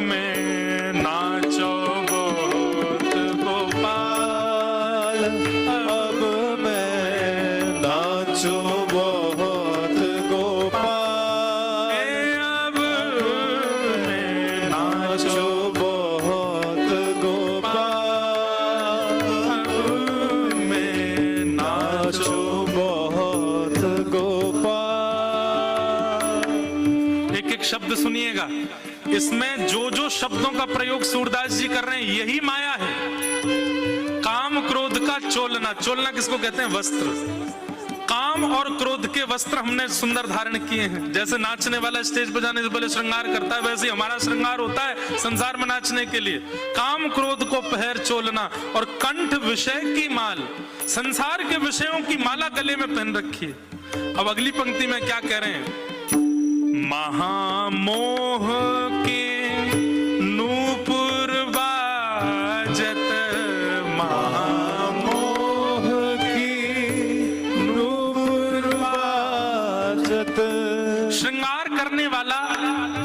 मैं नाचो बहुत गोपाल, अब मैं नाचो बहुत गोपाल, अब मैं नाचो बहुत गोपाल, अब मैं नाचो बहुत गोपाल। एक एक शब्द सुनिएगा, इसमें जो जो शब्दों का प्रयोग सूरदास जी कर रहे हैं यही माया है। काम क्रोध का चोलना, चोलना किसको कहते हैं? वस्त्र। काम और क्रोध के वस्त्र हमने सुंदर धारण किए हैं। जैसे नाचने वाला स्टेज पर जाने से पहले श्रृंगार करता है, वैसे ही हमारा श्रृंगार होता है संसार में नाचने के लिए। काम क्रोध को पहर चोलना, और कंठ विषय की माल, संसार के विषयों की माला गले में पहन रखी है। अब अगली पंक्ति में क्या कह रहे हैं? महामोह के नूपुर बाजत, महामोह की नूपुर बाजत। श्रृंगार करने वाला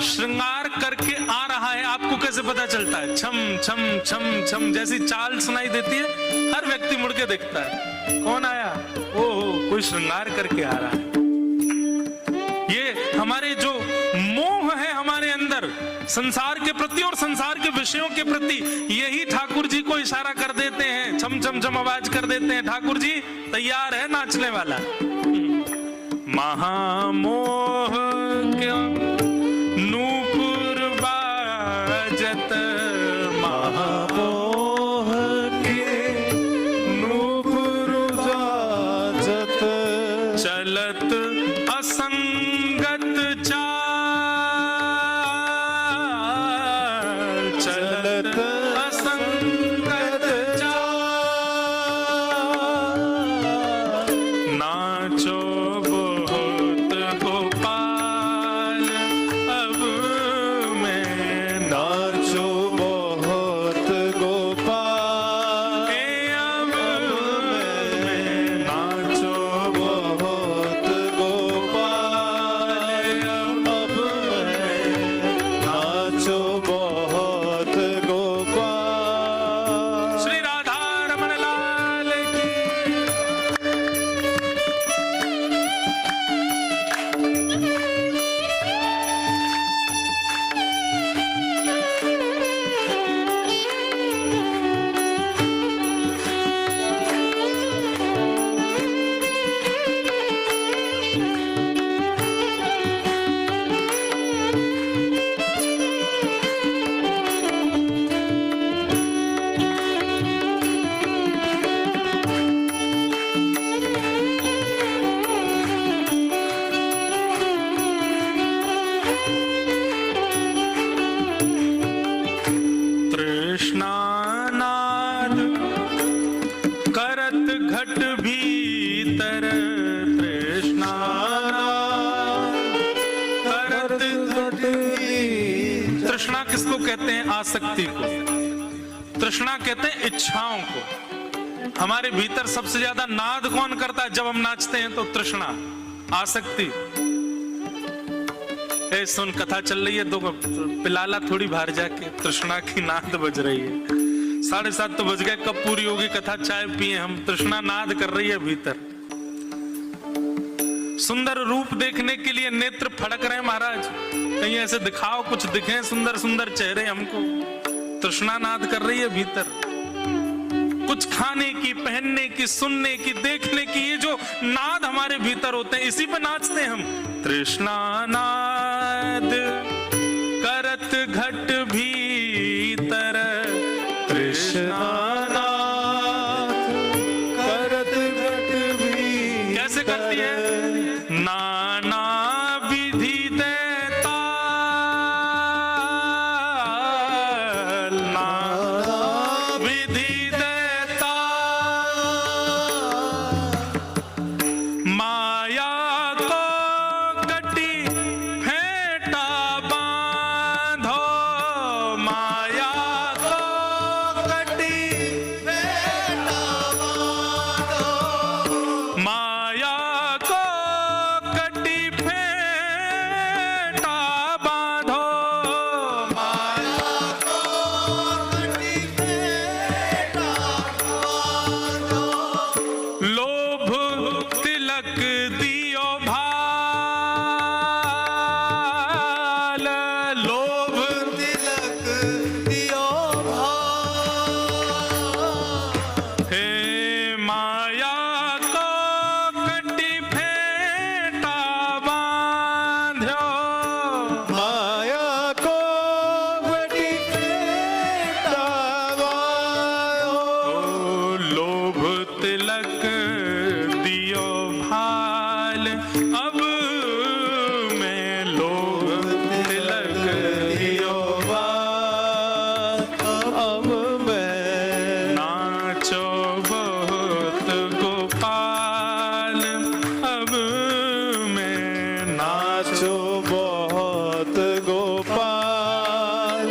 श्रृंगार करके आ रहा है, आपको कैसे पता चलता है? छम छम छम छम जैसी चाल सुनाई देती है, हर व्यक्ति मुड़ के देखता है कौन आया, ओहो कोई श्रृंगार करके आ रहा है। ये हमारे जो मोह है हमारे अंदर संसार के प्रति और संसार के विषयों के प्रति, यही ठाकुर जी को इशारा कर देते हैं, छम छम छम आवाज कर देते हैं, ठाकुर जी तैयार है नाचने वाला। महामोह क्यों घट भीतर तृष्णा करत घट। तृष्णा किसको कहते हैं? आसक्ति को। तृष्णा कहते हैं इच्छाओं को। हमारे भीतर सबसे ज्यादा नाद कौन करता है जब हम नाचते हैं? तो तृष्णा, आसक्ति। ए सुन, कथा चल रही है तो पिलाला थोड़ी बाहर जाके, तृष्णा की नाद बज रही है। 7:30 तो बज गए, कब पूरी होगी कथा? चाय पिए हम, तृष्णा नाद कर रही है भीतर। सुंदर रूप देखने के लिए नेत्र फड़क रहे हैं महाराज, कहीं ऐसे दिखाओ, कुछ दिखे सुंदर सुंदर चेहरे हमको। तृष्णा नाद कर रही है भीतर। कुछ खाने की, पहनने की, सुनने की, देखने की, ये जो नाद हमारे भीतर होते हैं, इसी पे नाचते हैं हम। तृष्णा नाद करत घट भीतर तृष्णा नाद करत घट भी। कैसे करती है? नाना विधि देता, नाना विधि देता, माया को कटी फेंटा बांधो, माया को कटी बेटा बांधो, माया को कटी फेंटा बांधो, माया को कटी बेटा बांधो। लोभ तिलक दियो भाल, लोभ तिलक दियो भाल। हे माया को कटी फेंटा बांध्यो, माया को बड़ी बेटा बांधो। लोभ तिलक दियो भाल, अब मैं लोभ तिलक दियो अब मैं नाचो बहुत गोपाल, अब मैं नाचो बहुत गोपाल।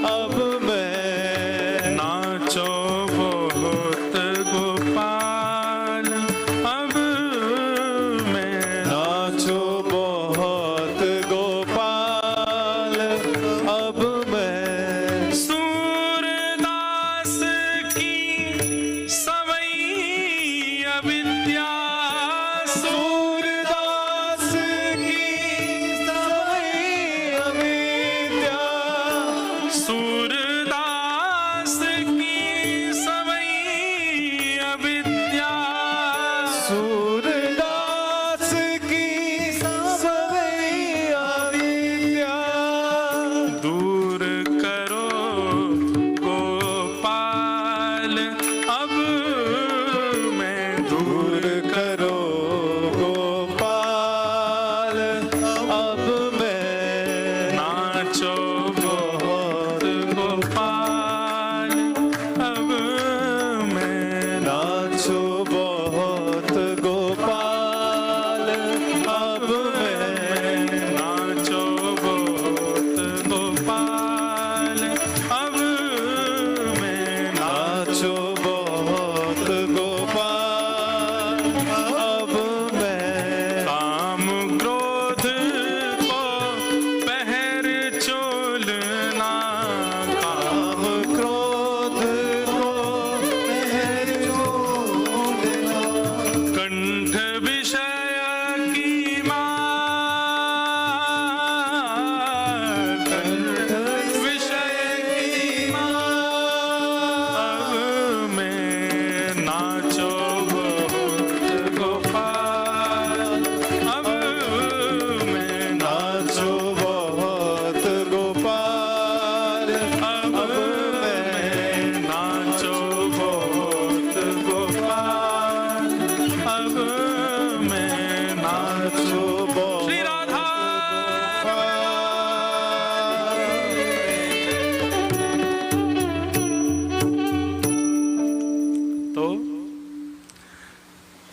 अब मैं नाचो बहुत गोपाल,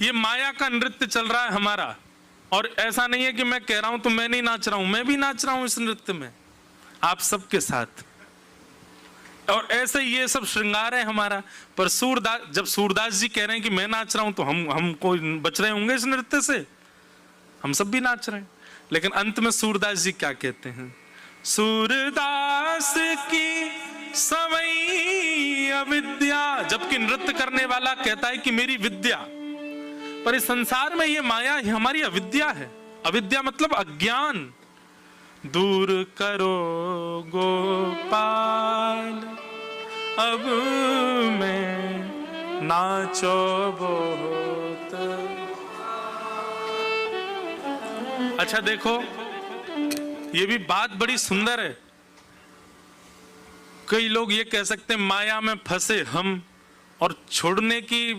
ये माया का नृत्य चल रहा है हमारा। और ऐसा नहीं है कि मैं कह रहा हूं तो मैं नहीं नाच रहा हूं, मैं भी नाच रहा हूं इस नृत्य में आप सबके साथ। और ऐसे ये सब श्रृंगार है हमारा। पर सूरदास, जब सूरदास जी कह रहे हैं कि मैं नाच रहा हूं तो हम कोई बच रहे होंगे इस नृत्य से? हम सब भी नाच रहे हैं। लेकिन अंत में सूरदास जी क्या कहते हैं? सूरदास की सवई अविद्या, जबकि नृत्य करने वाला कहता है कि मेरी विद्या। पर इस संसार में ये माया हमारी अविद्या है। अविद्या मतलब अज्ञान। दूर करो गोपाल अब मैं नाचो बहुत। अच्छा देखो, ये भी बात बड़ी सुंदर है। कई लोग ये कह सकते हैं माया में फंसे हम, और छोड़ने की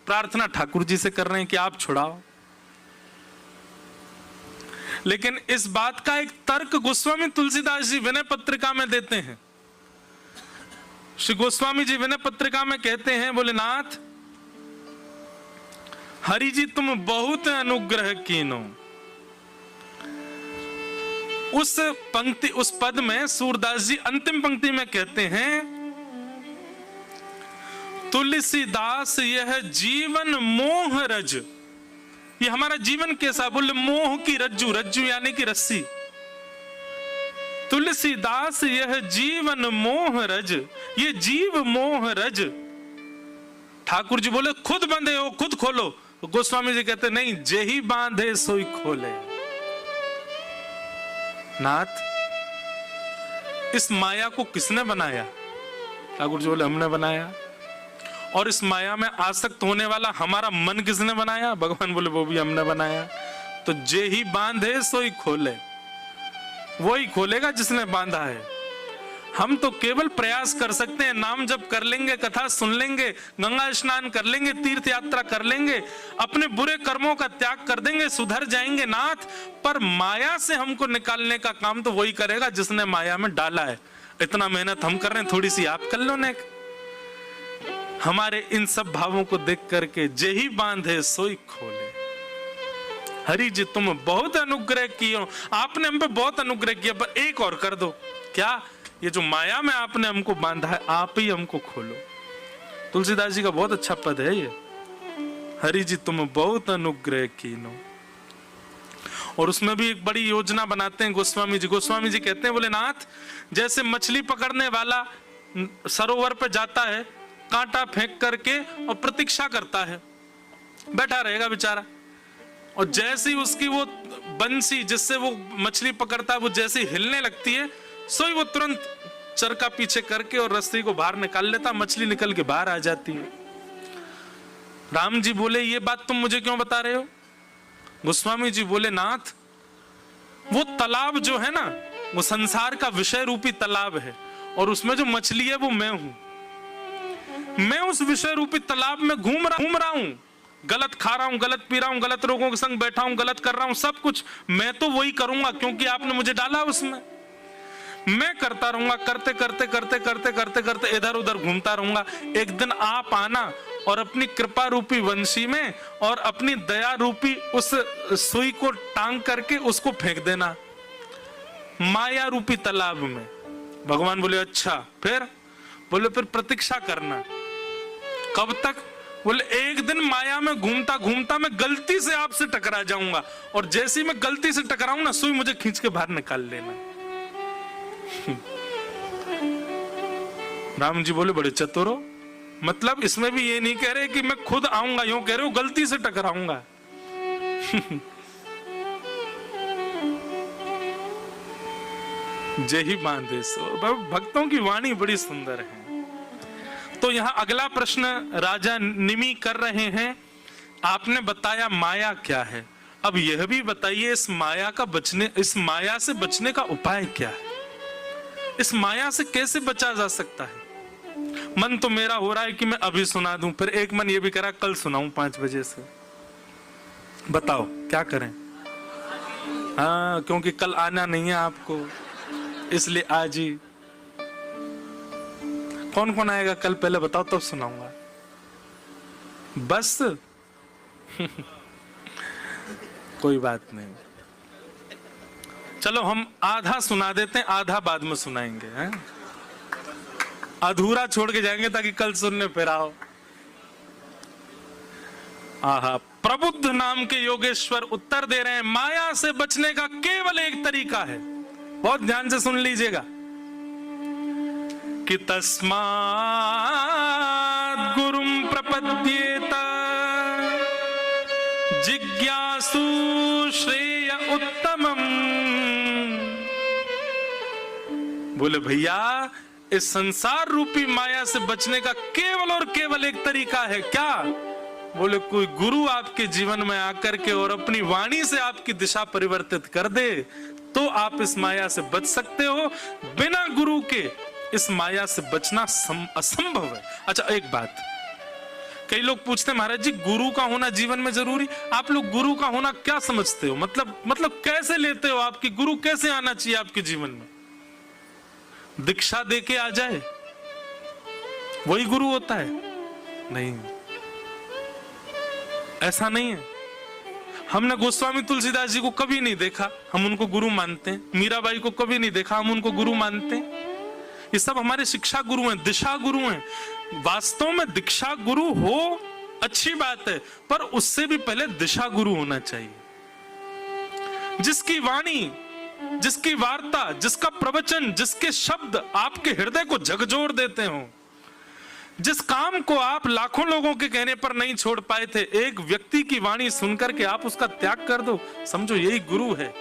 प्रार्थना ठाकुर जी से कर रहे हैं कि आप छुड़ाओ। लेकिन इस बात का एक तर्क गोस्वामी तुलसीदास जी विनय पत्रिका में देते हैं। श्री गोस्वामी जी विनय पत्रिका में कहते हैं, बोले नाथ हरि जी तुम बहुत अनुग्रह कीनो। उस पंक्ति, उस पद में सूरदास जी अंतिम पंक्ति में कहते हैं, तुलसीदास यह जीवन मोह रज। ये हमारा जीवन कैसा? बोले मोह की रज्जु, रज्जु यानी कि रस्सी। तुलसीदास यह जीवन मोह रज, ये जीव मोह रज। ठाकुर जी बोले खुद बंधे हो खुद खोलो। गोस्वामी जी कहते नहीं, जेही बांधे सोई खोले। नाथ इस माया को किसने बनाया? ठाकुर जी बोले हमने बनाया। और इस माया में आसक्त होने वाला हमारा मन किसने बनाया? भगवान बोले वो भी हमने बनाया। तो जे ही बांधे सोई खोले, वो ही खोलेगा जिसने बांधा है। हम तो केवल प्रयास कर सकते हैं, नाम जप कर लेंगे, कथा सुन लेंगे, गंगा स्नान कर लेंगे, तीर्थ यात्रा कर लेंगे, अपने बुरे कर्मों का त्याग कर देंगे, सुधर जाएंगे नाथ। पर माया से हमको निकालने का काम तो वही करेगा जिसने माया में डाला है। इतना मेहनत हम कर रहे हैं, थोड़ी सी आप कर लो नेक। हमारे इन सब भावों को देख करके जेही बांधे सोई खोले। हरि जी तुम बहुत अनुग्रह किए, आपने हम पे बहुत अनुग्रह किया, पर एक और कर दो। क्या? ये जो माया में आपने हमको बांधा है, आप ही हमको खोलो। तुलसीदास जी का बहुत अच्छा पद है ये, हरि जी तुम बहुत अनुग्रह कीनो। और उसमें भी एक बड़ी योजना बनाते हैं गोस्वामी जी। गोस्वामी जी कहते हैं, बोले नाथ जैसे मछली पकड़ने वाला सरोवर पे जाता है, कांटा फेंक करके और प्रतीक्षा करता है, बैठा रहेगा बेचारा। और जैसे ही उसकी वो बंसी जिससे वो मछली पकड़ता है वो जैसे ही हिलने लगती है, सोई वो तुरंत चरखा पीछे करके और रस्सी को बाहर निकाल लेता, मछली निकल के बाहर आ जाती है। राम जी बोले ये बात तुम मुझे क्यों बता रहे हो? गोस्वामी जी बोले नाथ वो तालाब जो है ना, वो संसार का विषय रूपी तालाब है, और उसमें जो मछली है वो मैं हूं। मैं उस विषय रूपी तालाब में घूम रहा हूं, गलत खा रहा हूं, गलत पी रहा हूं, गलत लोगों के संग बैठा हूं, गलत कर रहा हूं, सब कुछ मैं तो वही करूंगा क्योंकि आपने मुझे डाला उसमें। मैं करता रहूंगा, करते करते करते करते करते करते इधर उधर घूमता रहूंगा। एक दिन आप आना और अपनी कृपा रूपी वंशी में और अपनी दया रूपी उस सुई को टांग करके उसको फेंक देना माया रूपी तालाब में। भगवान बोले अच्छा, फिर? बोले फिर प्रतीक्षा करना। कब तक? बोले एक दिन माया में घूमता घूमता मैं गलती से आपसे टकरा जाऊंगा, और जैसे ही मैं गलती से टकराऊं ना, सुई मुझे खींच के बाहर निकाल लेना। राम जी बोले बड़े चतुर हो। मतलब इसमें भी ये नहीं कह रहे कि मैं खुद आऊंगा, यूं कह रहे हो गलती से टकराऊंगा। जय ही बांधे सो। भक्तों की वाणी बड़ी सुंदर है। तो यहां अगला प्रश्न राजा निमि कर रहे हैं, आपने बताया माया क्या है, अब यह भी बताइए इस माया से बचने का उपाय क्या है? इस माया से कैसे बचा जा सकता है? मन तो मेरा हो रहा है कि मैं अभी सुना दूं, फिर एक मन ये भी करा कल सुनाऊं 5 बजे से। बताओ क्या करें? हाँ, क्योंकि कल आना नहीं है आपको, इसलिए आज ही। कौन कौन आएगा कल? पहले बताओ तब सुनाऊंगा। बस कोई बात नहीं, चलो हम आधा सुना देते हैं, आधा बाद में सुनाएंगे, हैं? अधूरा छोड़ के जाएंगे ताकि कल सुनने फिर आओ। आहा, प्रबुद्ध नाम के योगेश्वर उत्तर दे रहे हैं, माया से बचने का केवल एक तरीका है, बहुत ध्यान से सुन लीजिएगा, कि तस्मात् गुरुम प्रपद्येत जिज्ञासु श्रेय उत्तमम। बोले भैया, इस संसार रूपी माया से बचने का केवल और केवल एक तरीका है, क्या? बोले कोई गुरु आपके जीवन में आकर के और अपनी वाणी से आपकी दिशा परिवर्तित कर दे तो आप इस माया से बच सकते हो। बिना गुरु के इस माया से बचना असंभव है। अच्छा, एक बात, कई लोग पूछते हैं महाराज जी गुरु का होना जीवन में जरूरी? आप लोग गुरु का होना क्या समझते हो? मतलब कैसे लेते हो? आपकी गुरु कैसे आना चाहिए आपके जीवन में? दीक्षा दे के आ जाए वही गुरु होता है? नहीं, ऐसा नहीं है। हमने गोस्वामी तुलसीदास जी को कभी नहीं देखा, हम उनको गुरु मानते हैं। मीराबाई को कभी नहीं देखा, हम उनको गुरु मानते हैं। ये सब हमारे शिक्षा गुरु हैं, दिशा गुरु हैं। वास्तव में दीक्षा गुरु हो अच्छी बात है, पर उससे भी पहले दिशा गुरु होना चाहिए, जिसकी वाणी, जिसकी वार्ता, जिसका प्रवचन, जिसके शब्द आपके हृदय को झकझोर देते हो, जिस काम को आप लाखों लोगों के कहने पर नहीं छोड़ पाए थे, एक व्यक्ति की वाणी सुनकर के आप उसका त्याग कर दो, समझो यही गुरु है।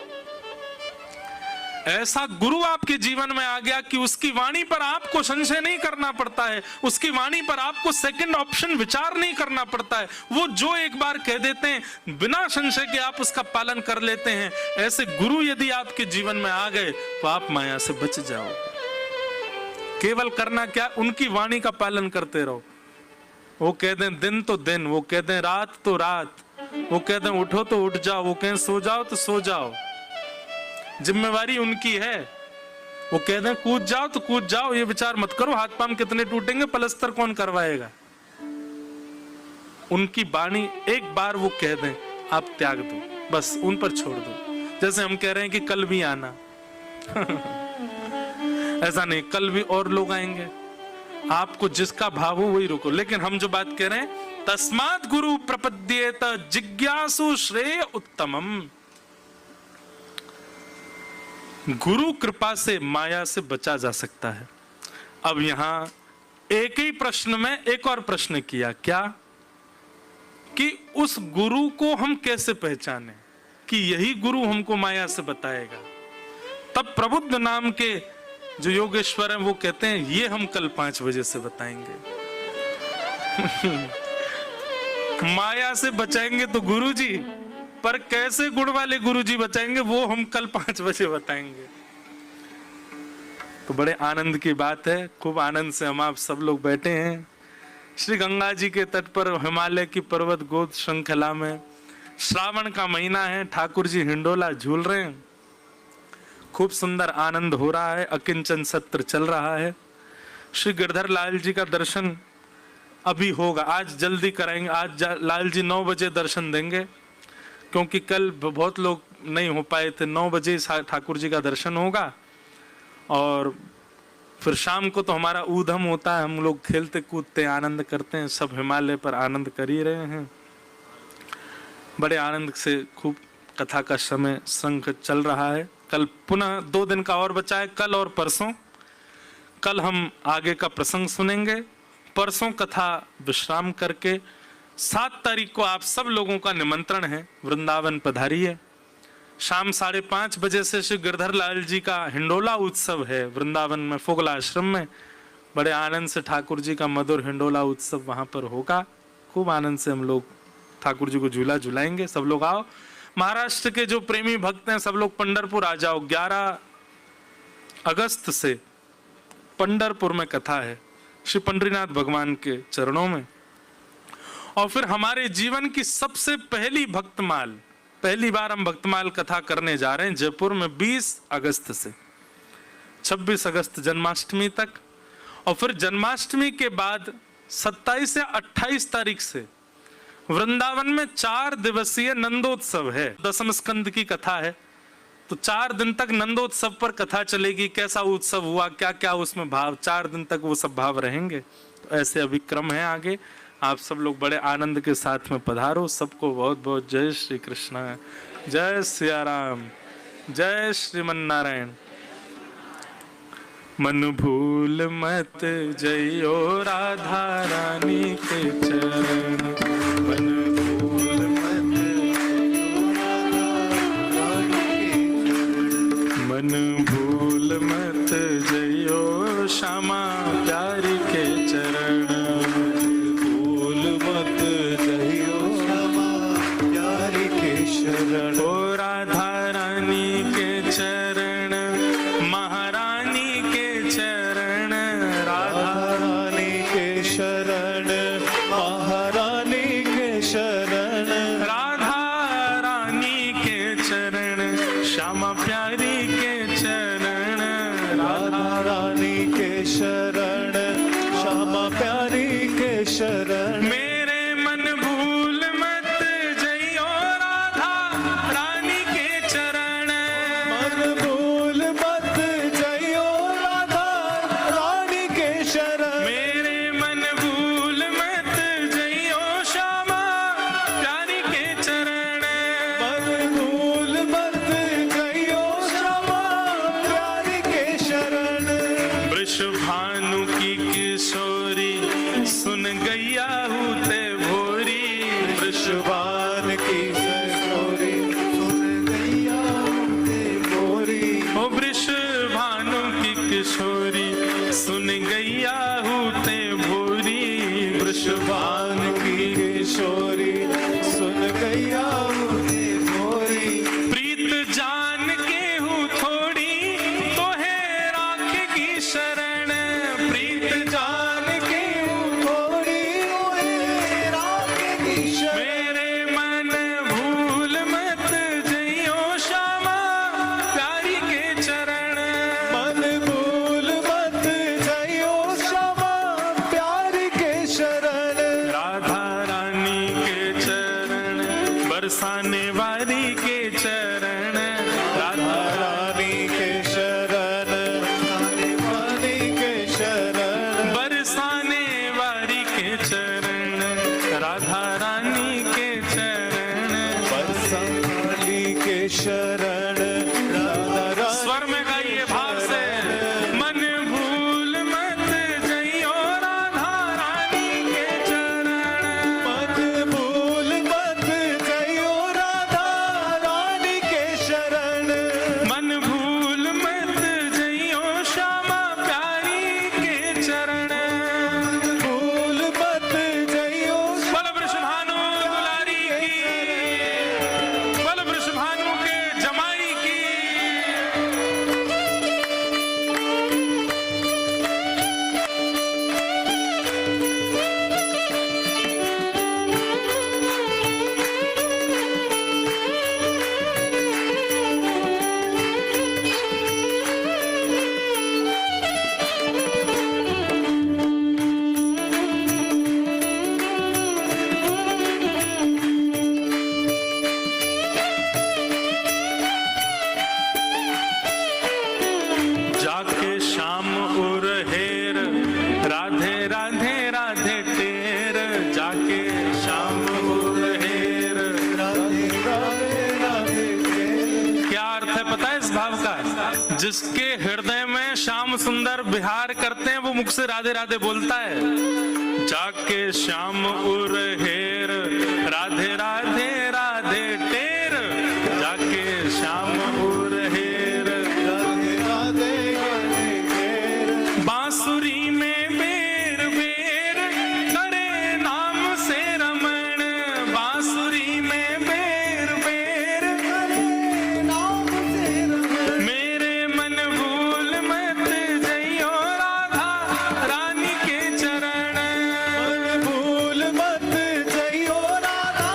ऐसा गुरु आपके जीवन में आ गया कि उसकी वाणी पर आपको संशय नहीं करना पड़ता है, उसकी वाणी पर आपको सेकंड ऑप्शन विचार नहीं करना पड़ता है। वो जो एक बार कह देते हैं बिना संशय के आप उसका पालन कर लेते हैं। ऐसे गुरु यदि आपके जीवन में आ गए तो आप माया से बच जाओ। केवल करना क्या, उनकी वाणी का पालन करते रहो। वो कह दें दिन तो दिन, वो कह दें रात तो रात, वो कह दें उठो तो उठ जाओ, वो कहें सो जाओ तो सो जाओ, जिम्मेवारी उनकी है। वो कह दें कूद जाओ तो कूद जाओ, ये विचार मत करो हाथ पांव कितने टूटेंगे, पलस्तर कौन करवाएगा। उनकी वाणी एक बार वो कह दें आप त्याग दो, बस उन पर छोड़ दो। जैसे हम कह रहे हैं कि कल भी आना ऐसा नहीं, कल भी और लोग आएंगे, आपको जिसका भाव हो वही रुको। लेकिन हम जो बात कह रहे हैं, तस्मात् गुरु प्रपद्येत जिज्ञासु श्रेय उत्तमम। गुरु कृपा से माया से बचा जा सकता है। अब यहां एक ही प्रश्न में एक और प्रश्न किया, क्या? कि उस गुरु को हम कैसे पहचाने कि यही गुरु हमको माया से बताएगा। तब प्रबुद्ध नाम के जो योगेश्वर हैं वो कहते हैं ये हम कल 5 बजे से बताएंगे। माया से बचाएंगे तो गुरुजी, पर कैसे गुण वाले गुरुजी बचाएंगे वो हम कल 5 बजे बताएंगे। तो बड़े आनंद की बात है, खूब आनंद से हम आप सब लोग बैठे हैं श्री गंगा जी के तट पर, हिमालय की पर्वत गोद श्रृंखला में। श्रावण का महीना है, ठाकुर जी हिंडोला झूल रहे हैं, खूब सुंदर आनंद हो रहा है, अकिंचन सत्र चल रहा है। श्री गिरधर लाल जी का दर्शन अभी होगा, आज जल्दी कराएंगे। आज लाल जी 9 बजे दर्शन देंगे, क्योंकि कल बहुत लोग नहीं हो पाए थे। 9 बजे ठाकुर जी का दर्शन होगा और फिर शाम को तो हमारा ऊधम होता है, हम लोग खेलते कूदते आनंद करते हैं। सब हिमालय पर आनंद कर ही रहे हैं, बड़े आनंद से खूब कथा का समय संघ चल रहा है। कल पुनः 2 दिन का और बचा है, कल और परसों। कल हम आगे का प्रसंग सुनेंगे, परसों कथा विश्राम करके 7 तारीख को आप सब लोगों का निमंत्रण है, वृंदावन पधारिए। शाम 5:30 बजे से श्री गिरधर लाल जी का हिंडोला उत्सव है वृंदावन में, फोगला आश्रम में। बड़े आनंद से ठाकुर जी का मधुर हिंडोला उत्सव वहां पर होगा। खूब आनंद से हम लोग ठाकुर जी को झूला झुलाएंगे। सब लोग आओ। महाराष्ट्र के जो प्रेमी भक्त हैं सब लोग पंढरपुर आ जाओ। 11 अगस्त से पंढरपुर में कथा है श्री पंडरीनाथ भगवान के चरणों में। और फिर हमारे जीवन की सबसे पहली भक्तमाल, पहली बार हम भक्तमाल कथा करने जा रहे हैं जयपुर में 20 अगस्त से 26 अगस्त जन्माष्टमी तक। और फिर जन्माष्टमी के बाद 27 या 28 तारीख से वृंदावन में 4 दिवसीय नंदोत्सव है। दसम स्कंद की कथा है, तो 4 दिन तक नंदोत्सव पर कथा चलेगी। कैसा उत्सव हुआ, क्या क्या उसमें भाव, 4 दिन तक वो सब भाव रहेंगे। तो ऐसे अभिक्रम है आगे। आप सब लोग बड़े आनंद के साथ में पधारो। सबको बहुत बहुत जय श्री कृष्ण, जय सिया राम, जय श्रीमन नारायण। मन भूल मत जइयो राधा रानी के चरण, मन भूल मत मन भूल मत जइयो श्यामा प्यारी के चरण, भूल मत जइयो श्यामा प्यारी के शरण। ओ राधा रानी के चरण, महारानी के चरण, राधा रानी के शरण, महारानी के शरण, राधा रानी के चरण, श्यामा प्यारी के चरण, राधा रानी के शरण, श्यामा प्यारी के शरण। मेरे मन भूल मत जइयो राधा रानी के चरण, मन भूल मत जइयो राधा रानी के शरण। मेरे मन भूल मत जइयो श्यामा प्यारी के चरण, मन भूल मत जइयो श्यामा प्यारी के शरण। वृषभानु की किशोरी सुन गैया हूते भोरी, वृषभान की किशोरी सुन गैया हूते भोरी। ओ वृषभानु की किशोरी सुन गैया हूते भोरी, वृषभान की किशोरी सुन गैया हूते भोरी। प्रीत जान के हूँ थोड़ी तो है राखेगी शरण, प्रीत जान के थोड़ी हुए राखेगी शरण। मेरे मन भूल मत जइयो श्यामा प्यारी के चरण, मन भूल मत जइयो श्यामा प्यारी के शरण। राधा रानी के चरण, बरसाने वाली के चरण, राधा रानी के शरण, रानी के शरण। बरसाने वाली के चरण, राधा रानी के चरण, बरसाने के शरण, राधा रानी। स्वर में गाइए भाव से। मन भूल मत जइयो राधा रानी के चरण, मन भूल मत जइयो राधा रानी के शरण। मन भूल मत जइयो श्यामा प्यारी के चरण, भूल मत जइयो बल वृषभानु दुलारी की, बल वृषभानु के जमाई की। जाके श्याम उर हेर, राधे राधे राधे टेर, जाके श्याम उर हेर। राधे राधे राधे तेरे। क्या अर्थ है पता है इस भाव का? जिसके हृदय में श्याम सुंदर विहार करते हैं वो मुख से राधे राधे बोलता है। जाके श्याम उर हेर, राधे राधे राधे टेर, जाके श्याम उर हेर। राधे राधे राधे तेरे। बांसुरी में बेर बेर करे नाम से रमण, बांसुरी में बेर बेर करे नाम से रमण। मेरे मन भूल मत जइयो राधा रानी के चरण, मन भूल मत जइयो राधा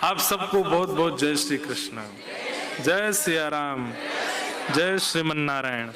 आप सबको बहुत बहुत जय श्री कृष्ण, जय सिया राम, जय श्रीमन नारायण।